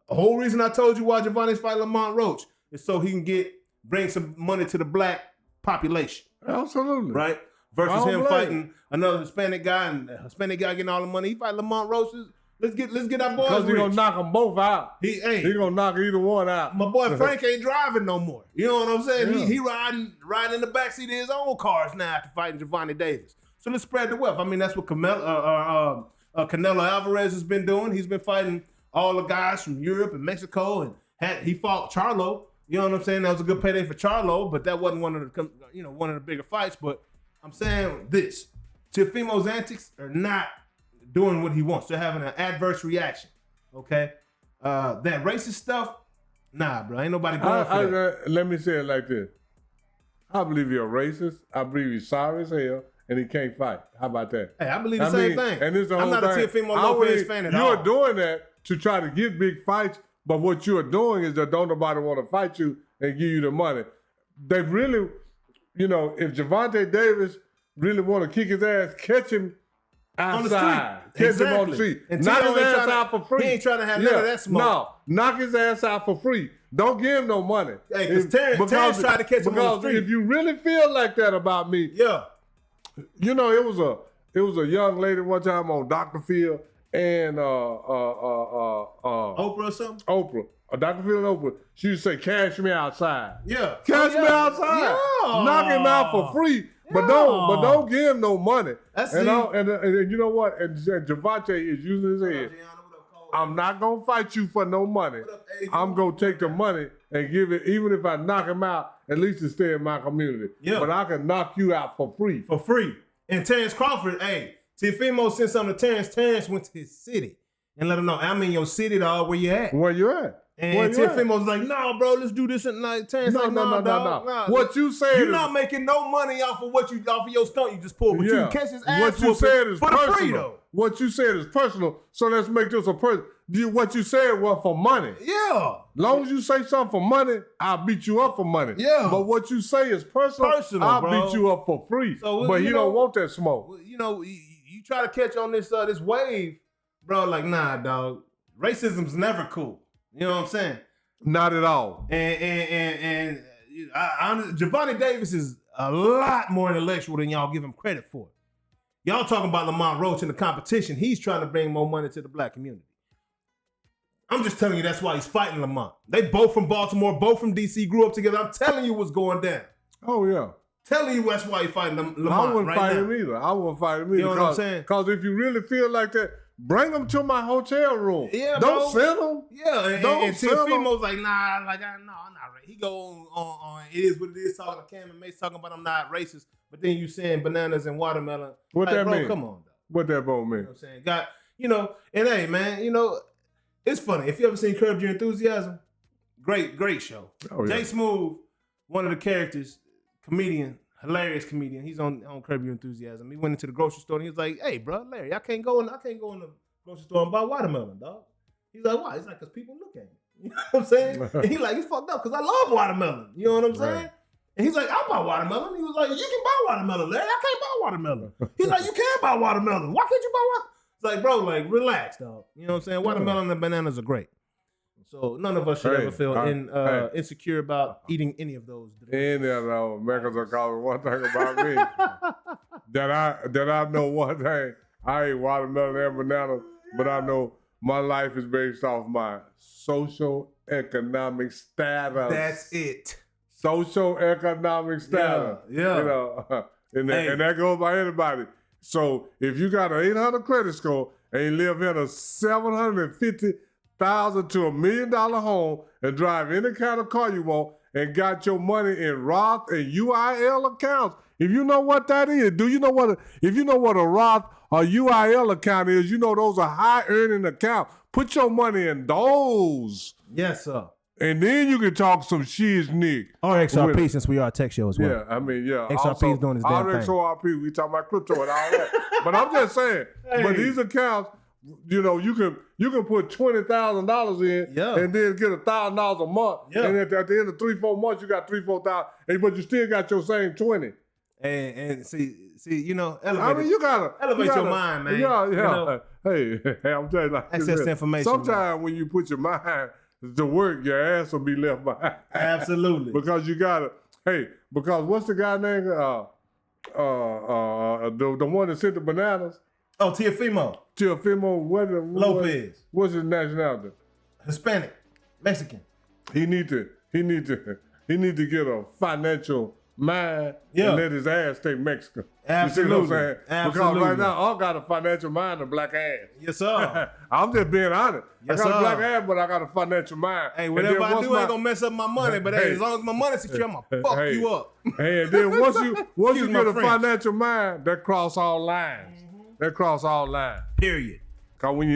The whole reason I told you why Giovanni's fighting Lamont Roach is so he can bring some money to the black population. Absolutely. Right? Versus him fighting another Hispanic guy, and the Hispanic guy getting all the money. He fight Lamont Roach. Let's get our boys. Because he's gonna knock them both out. He gonna knock either one out. My boy Frank ain't driving no more. You know what I'm saying? Yeah. He riding in the backseat of his own cars now after fighting Giovanni Davis. So let's spread the wealth. I mean, that's what Canelo Alvarez has been doing. He's been fighting all the guys from Europe and Mexico, and he fought Charlo. You know what I'm saying? That was a good payday for Charlo, but that wasn't one of the bigger fights. But I'm saying this: Teofimo's antics are not doing what he wants. They're having an adverse reaction. Okay, that racist stuff, nah, bro. Ain't nobody going for that. Let me say it like this: I believe you're a racist. I believe he's sorry as hell, and he can't fight. How about that? Hey, I believe the same thing. And this the whole I'm not thing. a Teofimo Lopez fan at all. You're doing that to try to get big fights, but what you're doing is that don't nobody want to fight you and give you the money. They really, if Gervonta Davis really want to kick his ass, catch him outside. Catch him on the street. Knock his ass out for free. He ain't trying to have none of that smoke. No, knock his ass out for free. Don't give him no money. Hey, because Terrence tried to catch him on the street. If you really feel like that about me, yeah. It was a young lady one time on Dr. Phil and Oprah or something? Oprah. Dr. Phil and Oprah. She used to say, cash me outside. Yeah. Cash me outside. Yeah. Knock him out for free. But don't give him no money. And you know what? And Gervonta is using his head. I'm not gonna fight you for no money. I'm gonna take the money and give it, even if I knock him out, at least to stay in my community. Yeah. But I can knock you out for free. For free. And Terrence Crawford, Teofimo sent something to Terrence. Terrence went to his city and let him know, I'm in your city, dog, where you at? Where you at? And Teofimo was like, no, bro, let's do this. And Terrence No. What you said You're not making no money off of your stunt you just pulled, but you can catch his ass. What you said is for personal. free, though. What you said is personal, so let's make this a person. What you said was for money. Yeah. Long as you say something for money, I'll beat you up for money. Yeah. But what you say is personal, I'll bro. beat you up for free. So, but you don't want that smoke. You try to catch on this wave, bro, like, nah, dog. Racism's never cool. You know what I'm saying? Not at all. And Giovanni Davis is a lot more intellectual than y'all give him credit for. Y'all talking about Lamont Roach in the competition. He's trying to bring more money to the black community. I'm just telling you that's why he's fighting Lamont. They both from Baltimore, both from DC, grew up together. I'm telling you what's going down. Oh, yeah. Telling you that's why he fighting Lamont I wouldn't right fight now. him either. I wouldn't fight him either. You know what I'm saying? Because if you really feel like that, bring him to my hotel room. Yeah, don't send him. Yeah, and send him. Teofimo's like, nah, I'm not racist. He go on it is what it is, talking to Cam and Mace talking about I'm not racist, but then you saying bananas and watermelon. What like, that bro, mean? Come on, dog. What that bone mean? You know what I'm saying? And hey, man, it's funny. If you ever seen Curb Your Enthusiasm, great show. Oh, yeah. Jay Smooth, one of the characters, comedian, hilarious comedian. He's on Curb Your Enthusiasm. He went into the grocery store and he was like, "Hey, bro, Larry, I can't go in the grocery store and buy watermelon, dog." He's like, "Why?" He's like, "Cause people look at me." You know what I'm saying? And he's like, "It's fucked up because I love watermelon." You know what I'm saying? Right. And he's like, "I'll buy watermelon." He was like, "You can buy watermelon, Larry. I can't buy watermelon." He's like, "You can buy watermelon. Why can't you buy watermelon?" It's like, bro, like, relax, dog. You know what I'm saying? Watermelon and bananas are great. So none of us should ever feel insecure about eating any of those. Any of those. Because I call one thing about me. that I know one thing. I eat watermelon and bananas, but I know my life is based off my social economic status. That's it. Social economic status. Yeah. And that goes by anybody. So if you got an 800 credit score and you live in a $750,000 to $1 million home and drive any kind of car you want and got your money in Roth and UIL accounts, if you know what that is, if you know what a Roth or UIL account is, you know those are high earning accounts. Put your money in those. Yes, sir. And then you can talk some shiznit. Or XRP, since we are a tech show as well. Yeah, I mean, yeah. XRP is doing his damn thing. XRP, we talking about crypto and all that. But I'm just saying, but these accounts, you can put $20,000 in and then get $1,000 a month. Yeah. And at the end of 3-4 months, you got 3,000-4,000, but you still got your same 20. And see, elevate. I mean, you gotta elevate your mind, man. Yeah. Hey, I'm telling you, like, access to information. Sometimes when you put your mind to work, your ass will be left behind. Absolutely. Because you gotta. Because what's the guy name? The one that sent the bananas. Oh, Teofimo. Lopez. What's his nationality? Hispanic, Mexican. He need to get a financial mind and let his ass stay Mexican. Absolutely. You see what I'm saying? Absolutely. Because right now, I got a financial mind and a black ass. Yes, sir. I'm just being honest. Yes, I got sir. a black ass, but I got a financial mind. Hey, whatever I do ain't gonna mess up my money, but as long as my money's secure, I'm gonna fuck you up. Hey, and then once you get a French. financial mind, that cross all lines. Mm-hmm. That cross all lines. Period. Cause when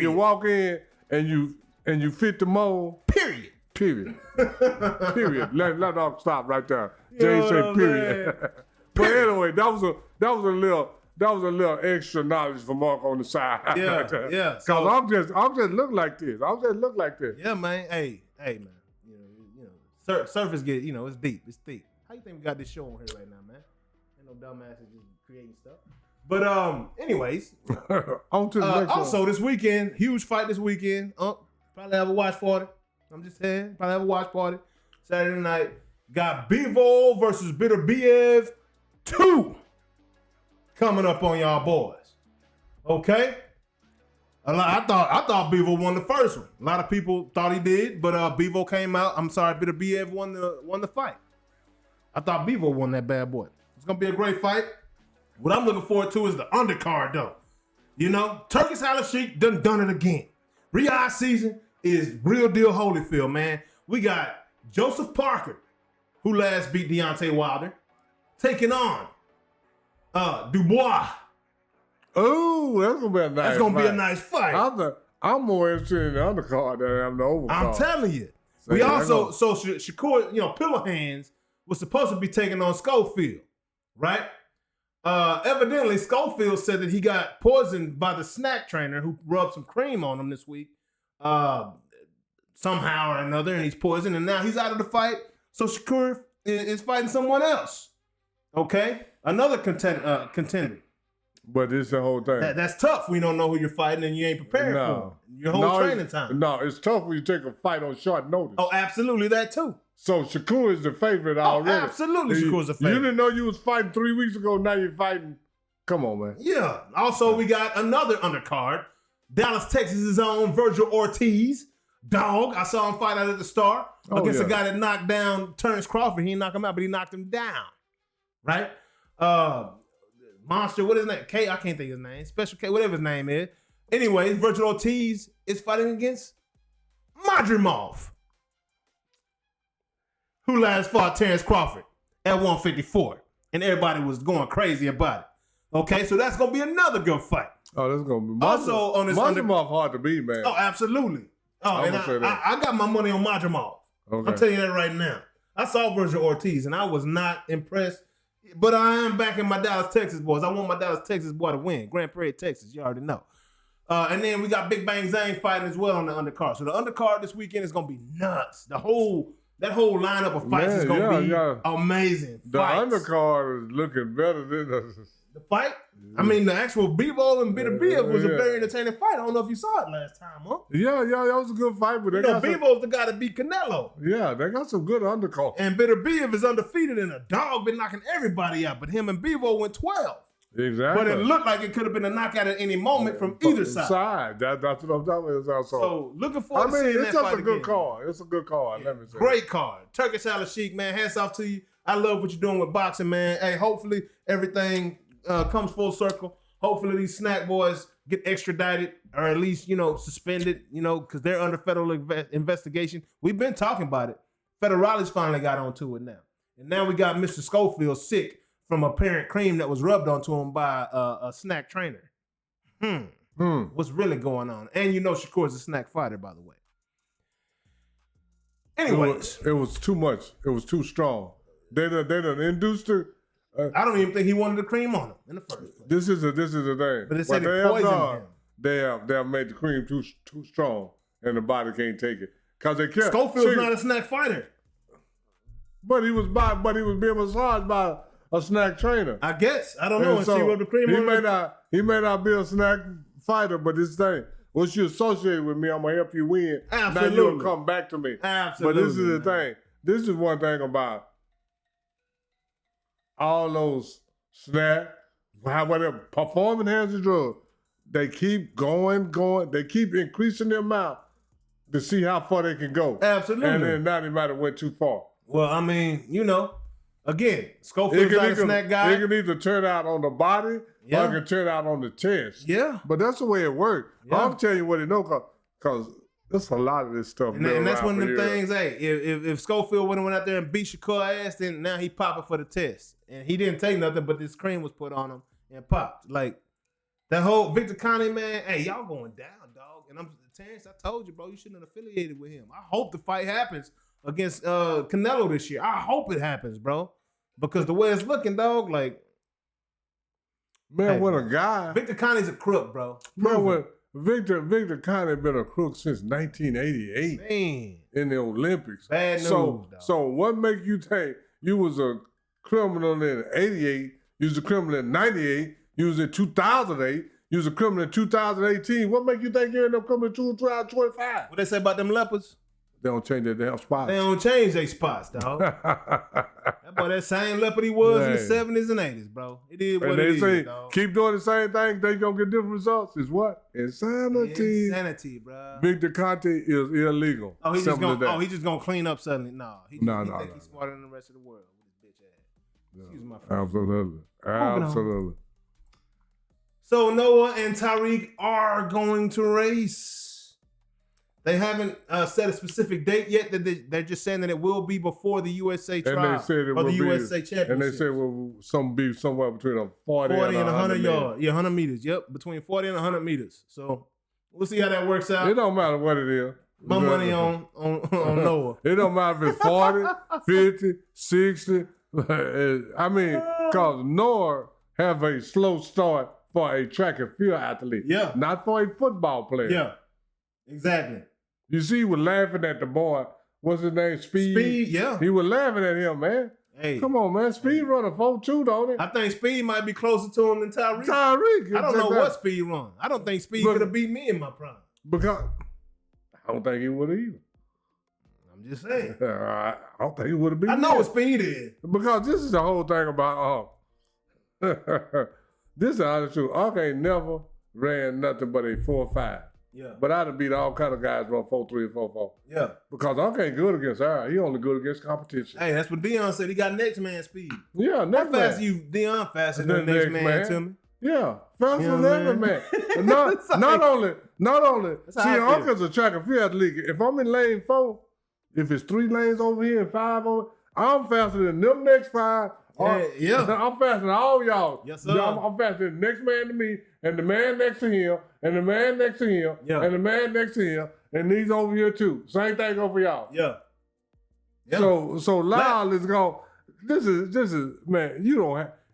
you walk in and you fit the mold. Period. Period. Let dog stop right there. Jay say period. But anyway, that was a little extra knowledge for Mark on the side. Yeah. Cause I'm just look like this. Yeah, man. Hey, man. Surface get it's deep. It's deep. How you think we got this show on here right now, man? Ain't no dumbasses just creating stuff. But anyways, on to the next one. Also this weekend, huge fight this weekend. Probably have a watch party. I'm just saying, probably have a watch party Saturday night. Got Bevo versus Bitter Biev 2 coming up on y'all boys. Okay. I thought Bevo won the first one. A lot of people thought he did, but Bevo came out. I'm sorry, Bitter Biev won the fight. I thought Bevo won that bad boy. It's gonna be a great fight. What I'm looking forward to is the undercard, though. Turkish Hollow Sheik done it again. Riyadh season is real deal Holyfield, man. We got Joseph Parker, who last beat Deontay Wilder, taking on Dubois. Oh, that's gonna be a nice. That's gonna be a nice fight. I'm more interested in the undercard than I am the overcard. I'm telling you. We also Shakur, Pillow Hands was supposed to be taking on Schofield, right? Evidently, Schofield said that he got poisoned by the snack trainer who rubbed some cream on him this week, somehow or another, and he's poisoned, and now he's out of the fight. So Shakur is fighting someone else. Okay, another contender. But it's the whole thing. That's tough. We don't know who you're fighting, and you ain't prepared for your whole training time. No, it's tough when you take a fight on short notice. Oh, absolutely, that too. So Shakur is the favorite already. Absolutely, Shakur's the favorite. You didn't know you was fighting 3 weeks ago. Now you're fighting. Come on, man. Yeah. Also, we got another undercard. Dallas, Texas' own Virgil Ortiz. Dog. I saw him fight out at the start against a guy that knocked down Terrence Crawford. He didn't knock him out, but he knocked him down. right? Monster, what is his name? K, I can't think of his name. Special K, whatever his name is. Anyways, Virgil Ortiz is fighting against Madrimov, who last fought Terrence Crawford at 154. And everybody was going crazy about it. Okay, so that's going to be another good fight. Oh, that's going to be Also on this Madrimov hard to beat, man. Oh, absolutely. Oh, and I got my money on Madrimov. Okay. I'm telling you that right now. I saw Virgil Ortiz, and I was not impressed. But I am backing my Dallas, Texas boys. I want my Dallas, Texas boy to win. Grand Prairie, Texas. You already know. And then we got Big Bang Zhang fighting as well on the undercard. So the undercard this weekend is going to be nuts. That whole lineup of fights is going to be amazing. The undercard is looking better than the fight. I mean, the actual Bivol and Beterbiev was a very entertaining fight. I don't know if you saw it last time, huh? Yeah, that was a good fight. But Bivol's the guy that beat Canelo. Yeah, they got some good undercards. And Beterbiev is undefeated, and a dog been knocking everybody out. But him and Bivol went 12. Exactly. But it looked like it could have been a knockout at any moment from either side. That's what I'm talking about. So looking forward to seeing that fight. It's just a good card. It's a good card. Yeah. Let me say. Great card. Turkish Al Sheikh, man. Hats off to you. I love what you're doing with boxing, man. Hey, hopefully everything comes full circle. Hopefully these snack boys get extradited or at least, suspended, because they're under federal investigation. We've been talking about it. Federales finally got onto it now. And now we got Mr. Schofield sick from apparent cream that was rubbed onto him by a snack trainer. What's really going on? And Shakur's a snack fighter, by the way. Anyways. It was too much. It was too strong. They done induced it. I don't even think he wanted the cream on him in the first place. This is the thing. But it said it poisoned him. They have made the cream too strong, and the body can't take it. Cause they can't. Schofield's not a snack fighter. But he was being massaged by a snack trainer. I guess. I don't know. And so she rubbed the cream on he may not be a snack fighter, but this thing, once you associate with me, I'm gonna help you win. Absolutely. Now you'll come back to me. Absolutely. But this is the thing. This is one thing about all those snack, whatever, performance-enhancing drugs, they keep going. They keep increasing the amount to see how far they can go. Absolutely. And then now they might have went too far. Well, I mean, again, Schofield's not a snack guy. It can either turn out on the body or it can turn out on the chest. Yeah. But that's the way it works. Yeah. I'll tell you what it knows, because there's a lot of this stuff. And that's one of them things, hey, if Schofield would have went out there and beat Shakur ass, then now he popping for the test. And he didn't take nothing, but this cream was put on him and popped. Like, that whole Victor Conte, man, hey, y'all going down, dog. And Terrence, I told you, bro, you shouldn't have affiliated with him. I hope the fight happens against Canelo this year. I hope it happens, bro. Because the way it's looking, dog, like... Man, when a guy... Victor Conte's a crook, bro. Man, when Victor Conte been a crook since 1988. Man. In the Olympics. Bad news, dog. So what make you think you was a criminal in 88, you was a criminal in 98, you was in 2008, you was a criminal in 2018. What make you think you end up coming in 2025? What they say about them leopards? They don't change their damn spots. They don't change their spots, dog. That boy, that same leopard he was in the 70s and 80s, bro. It is what it is, dog. Keep doing the same thing, they gonna get different results. Is what? Insanity. Insanity, bro. Victor Conte is illegal. Oh, he's just gonna clean up suddenly. No, he think he's smarter than the rest of the world with his bitch ass. Excuse my friend. Absolutely. So Noah and Tariq are going to race. They haven't set a specific date yet. That they're just saying that it will be before the USA trial or the USA Championship. And they said be somewhere between a 40 and 100 yards. Yeah, 100 meters. Yep, between 40 and 100 meters. So we'll see how that works out. It don't matter what it is. My money on Noah. It don't matter if it's 40, 50, 60. I mean, because Noah have a slow start for a track and field athlete. Yeah. Not for a football player. Yeah, exactly. You see, he was laughing at the boy. What's his name? Speed? Speed, yeah. He was laughing at him, man. Hey. Come on, man. Speed run a 4.2, don't it? I think Speed might be closer to him than Tariq. Tariq. I don't know what Speed run. I don't think Speed could have beat me in my prime. Because I don't think he would have either. I'm just saying. I don't think he would have beat me. I know what Speed is. Because this is the whole thing about, this is the honest truth. Ark ain't never ran nothing but a 4.5. Yeah. But I done beat all kind of guys run 4.3 and 4.4. Yeah. Because I can't good against her. He only good against competition. Hey, that's what Deion said. He got next man speed. Yeah, How next fast man. you, Deion, faster than the next man to me? Yeah, faster You know than what I every mean? man. And not only. That's See, how I feel. Uncle's a track and field athlete. If I'm in lane 4, if it's 3 lanes over here and 5 over, I'm faster than them next 5. Yeah. I'm faster than all y'all. Yes, sir. I'm faster than the next man to me, and the man next to him, and the man next to him, Yeah. and the man next to him, and these over here too. Same thing go for y'all. Yeah. Yeah. So Lyle is going. This is man.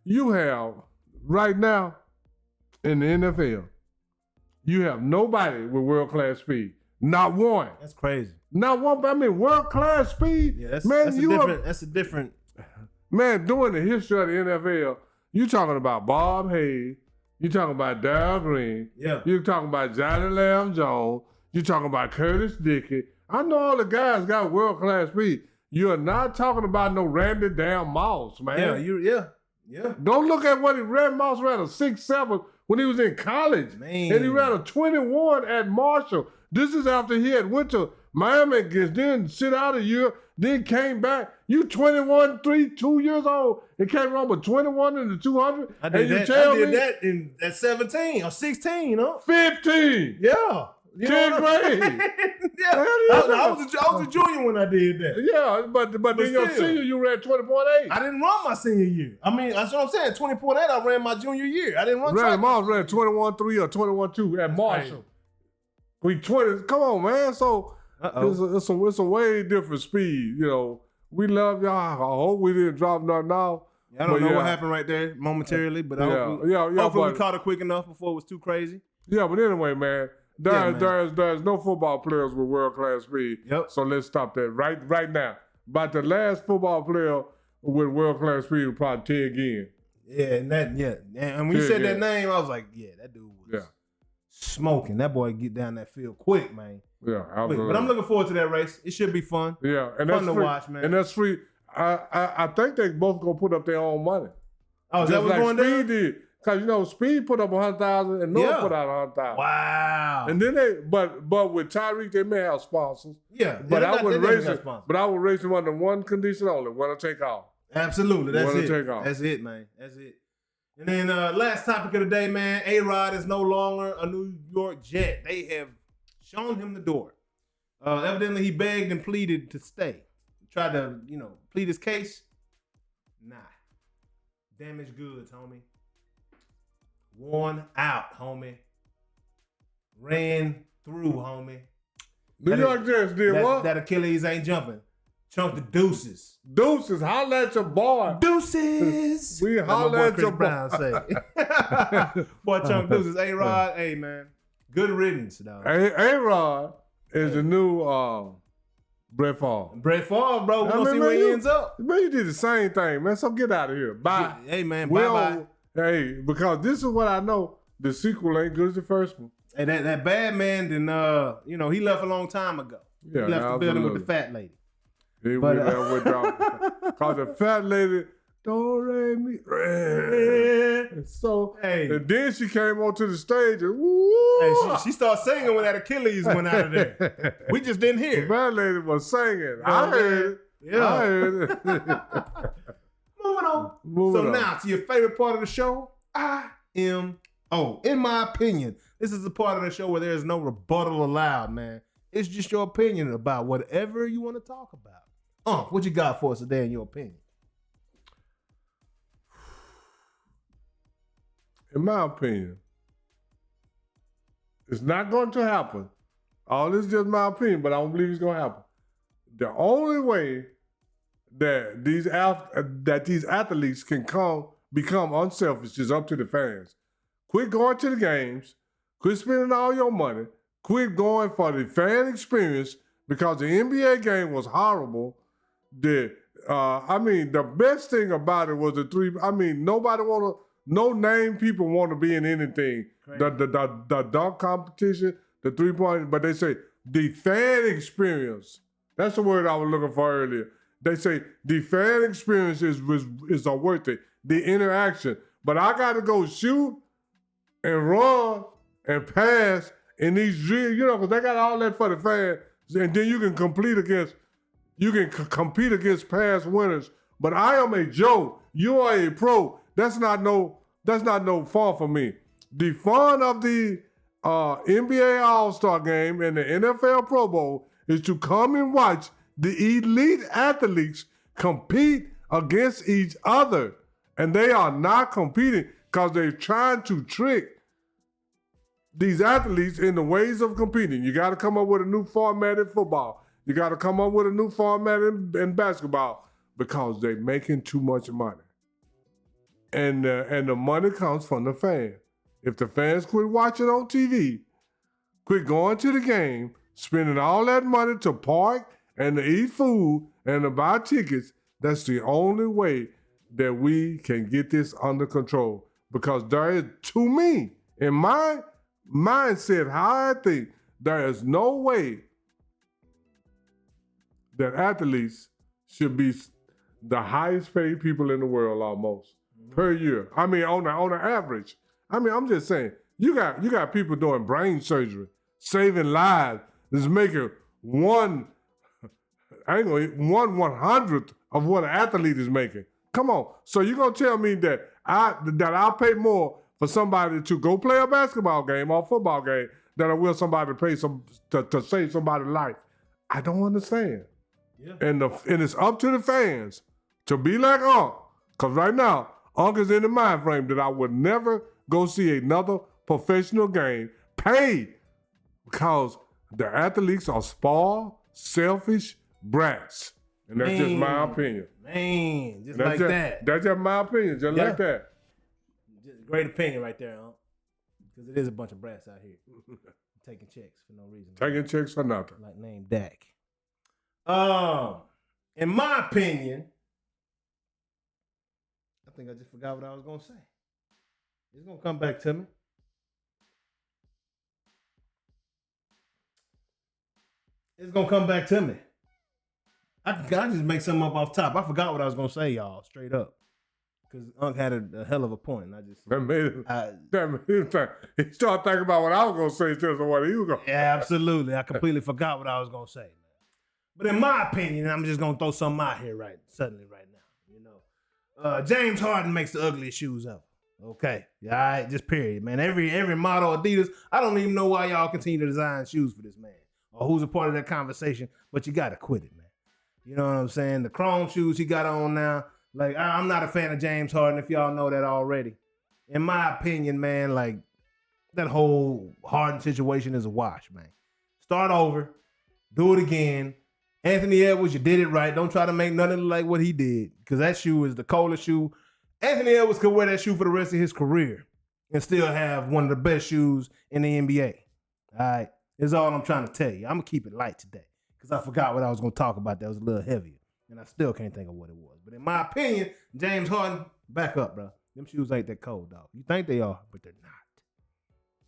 You have right now in the NFL. You have nobody with world class speed. Not one. That's crazy. Not one. But I mean, world class speed. Yeah, that's man. that's a different. Man, during the history of the NFL, you talking about Bob Hayes, you talking about Darryl Green, Yeah. you talking about Johnny Lamb Jones, you talking about Curtis Dickey. I know all the guys got world class speed. You're not talking about no Randy damn Moss, man. Yeah. Don't look at what Randy Moss ran a 6.7 when he was in college. Man. And he ran a 21 at Marshall. This is after he had went to Miami against, then sit out a year, then came back. You 21, 2 years old, and can't run with 21 in the 200. I did that at 17 or 16, huh? 15. Yeah. You 10th grade. Yeah. I was a junior when I did that. Yeah, but then your still. senior, you ran 20.8. I didn't run my senior year. I mean, that's what I'm saying. 20.8, I ran my junior year. I didn't run Randy track. Moss ran 21.3 or 21.2 at Marshall. We 20. Come on, man. So it's a way different speed. You know, we love y'all. I hope we didn't drop nothing off. I don't know what happened right there momentarily, but hopefully we caught it quick enough before it was too crazy. Yeah, but anyway, man, there's no football players with world class speed. Yep. So let's stop that right now. But the last football player with world class speed was probably Ted Ginn. Yeah, and when you said that name, I was like, yeah, that dude was smoking. That boy get down that field quick, man. Yeah, absolutely. But I'm looking forward to that race. It should be fun. Yeah, and fun that's to free. watch, man. And that's free. I think they both gonna put up their own money. Oh, is that what's going Speed down? did. Because, Speed put up 100,000 and Noah put out 100,000. Wow. And then but with Tyreek, they may have sponsors. Yeah. But I would race him under one condition only, winner take all. Absolutely. That's Winner it. take all. That's it, man. That's it. And then last topic of the day, man. A-Rod is no longer a New York Jet. They have shown him the door. Evidently, he begged and pleaded to stay. He tried to, plead his case. Nah. Damaged goods, homie. Worn out, homie. Ran through, homie. New York Jets did what? That Achilles ain't jumping. Chunk the deuces. Deuces, holla at your boy. Deuces. We holla at your boy. Brown say. Boy, Chunk deuces. A-Rod, hey, man. Good riddance, dog. A-Rod is the new Brett Favre. Brett Favre, bro. We're going to see where he ends up. Man, you did the same thing, man. So get out of here. Bye. Hey, man, bye-bye. Hey, because this is what I know. The sequel ain't good as the first one. Hey, that bad man, then, he left a long time ago. Yeah, he left the building with the fat lady. He went there with because the fat lady, don't re me. So, and then she came onto the stage and woo. Hey, she started singing when that Achilles went out of there. We just didn't hear it. The fat lady was singing. I heard it. Yeah. I heard it. Moving on. Moving on. Now to your favorite part of the show, in my opinion, this is the part of the show where there is no rebuttal allowed, man. It's just your opinion about whatever you want to talk about. What you got for us today in your opinion? In my opinion, it's not going to happen. All this is just my opinion, but I don't believe it's going to happen. The only way that these athletes can become unselfish is up to the fans. Quit going to the games. Quit spending all your money. Quit going for the fan experience because the NBA game was horrible. The best thing about it was no name people want to be in anything. The dunk competition, the 3-point, but they say the fan experience. That's the word I was looking for earlier. They say the fan experience is worth it. The interaction. But I got to go shoot and run and pass in these drills, you know, because they got all that for the fans, and then you can compete against past winners. But I am a Joe. You are a pro. That's not no fun for me. The fun of the NBA All-Star Game and the NFL Pro Bowl is to come and watch the elite athletes compete against each other. And they are not competing because they're trying to trick these athletes in the ways of competing. You got to come up with a new format in football. You got to come up with a new format in basketball because they're making too much money. And the money comes from the fans. If the fans quit watching on TV, quit going to the game, spending all that money to park and to eat food and to buy tickets, that's the only way that we can get this under control. Because there is, to me, in my mindset, how I think, there is no way that athletes should be the highest paid people in the world almost per year. I mean, on the average. I mean, I'm just saying, you got people doing brain surgery, saving lives, is making 1/100th of what an athlete is making. Come on. So you're gonna tell me that I'll pay more for somebody to go play a basketball game or a football game than I will somebody to pay to save somebody's life? I don't understand. Yeah. And it's up to the fans to be like Unc. Because right now, Unc is in the mind frame that I would never go see another professional game paid because the athletes are spoiled, selfish brats. And that's just my opinion. Man, just like that. That's just my opinion, like that. Just great opinion right there, huh? Because it is a bunch of brats out here taking checks for no reason. Taking checks for nothing. Like name Dak. In my opinion, I think I just forgot what I was going to say. It's going to come back to me. It's going to come back to me. I just make something up off top. I forgot what I was going to say, y'all, straight up. Because Unc had a hell of a point. And I just... He started thinking about what I was going to say instead of what he was going to say. Yeah, absolutely. I completely forgot what I was going to say, man. But in my opinion, I'm just going to throw something out here right now. You know, James Harden makes the ugliest shoes ever. Okay. All right. Just period, man. Every model Adidas, I don't even know why y'all continue to design shoes for this man or who's a part of that conversation, but you got to quit it, man. You know what I'm saying? The chrome shoes he got on now, like, I'm not a fan of James Harden, if y'all know that already. In my opinion, man, like, that whole Harden situation is a wash, man. Start over. Do it again. Anthony Edwards, you did it right. Don't try to make nothing like what he did, because that shoe is the coldest shoe. Anthony Edwards could wear that shoe for the rest of his career and still have one of the best shoes in the NBA. All right? That's all I'm trying to tell you. I'm going to keep it light today because I forgot what I was going to talk about that was a little heavier, and I still can't think of what it was. But in my opinion, James Harden, back up, bro. Them shoes ain't that cold, dog. You think they are, but they're not.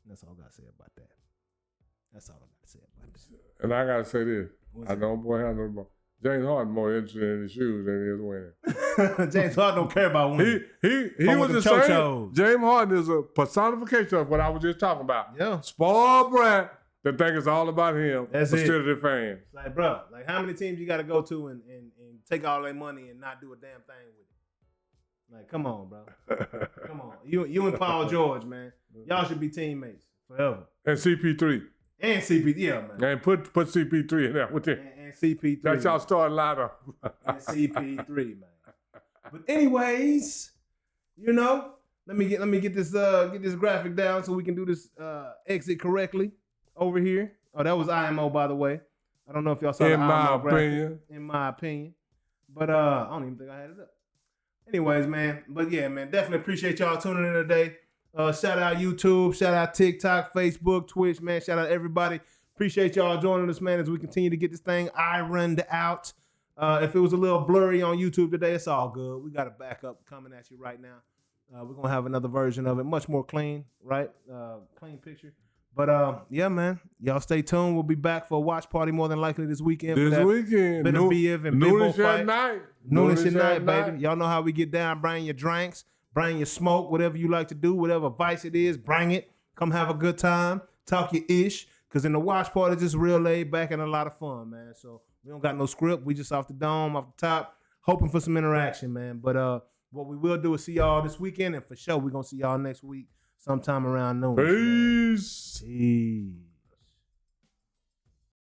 That's all I got to say about that. That's all I got to say about that. And I got to say this. I don't know. James Harden more interested in his shoes than he is winning. James Harden don't care about winning. He was the same. James Harden is a personification of what I was just talking about. Yeah. Spoiled brat that think it's all about him instead of the fans. Like, bro, like how many teams you got to go to and take all their money and not do a damn thing with it? Like, come on, bro. Come on. You and Paul George, man. Y'all should be teammates forever. And CP3. And CP3, yeah, man. And put CP3 in there with it. And CP3. That's y'all starting lineup. And CP3, man. But anyways, you know, let me get this graphic down so we can do this exit correctly over here. Oh, that was IMO, by the way. I don't know if y'all saw the IMO graphic. In my opinion. But I don't even think I had it up. Anyways, man. But yeah, man, definitely appreciate y'all tuning in today. Shout out YouTube, shout out TikTok, Facebook, Twitch, man. Shout out everybody. Appreciate y'all joining us, man, as we continue to get this thing ironed out. If it was a little blurry on YouTube today, it's all good. We got a backup coming at you right now. We're going to have another version of it, much more clean, right? Clean picture. But, yeah, man, y'all stay tuned. We'll be back for a watch party more than likely this weekend. Weekend. Bit of Biv and Noonish fight. at night. Noonish at night, baby. Y'all know how we get down. Bring your drinks. Bring your smoke, whatever you like to do, whatever vice it is, bring it. Come have a good time. talk your ish. Because in the watch party, it's just real laid back and a lot of fun, man. So we don't got no script. We just off the dome, off the top, hoping for some interaction, man. But what we will do is see y'all this weekend, and for sure, we're going to see y'all next week sometime around noon. Peace. Peace.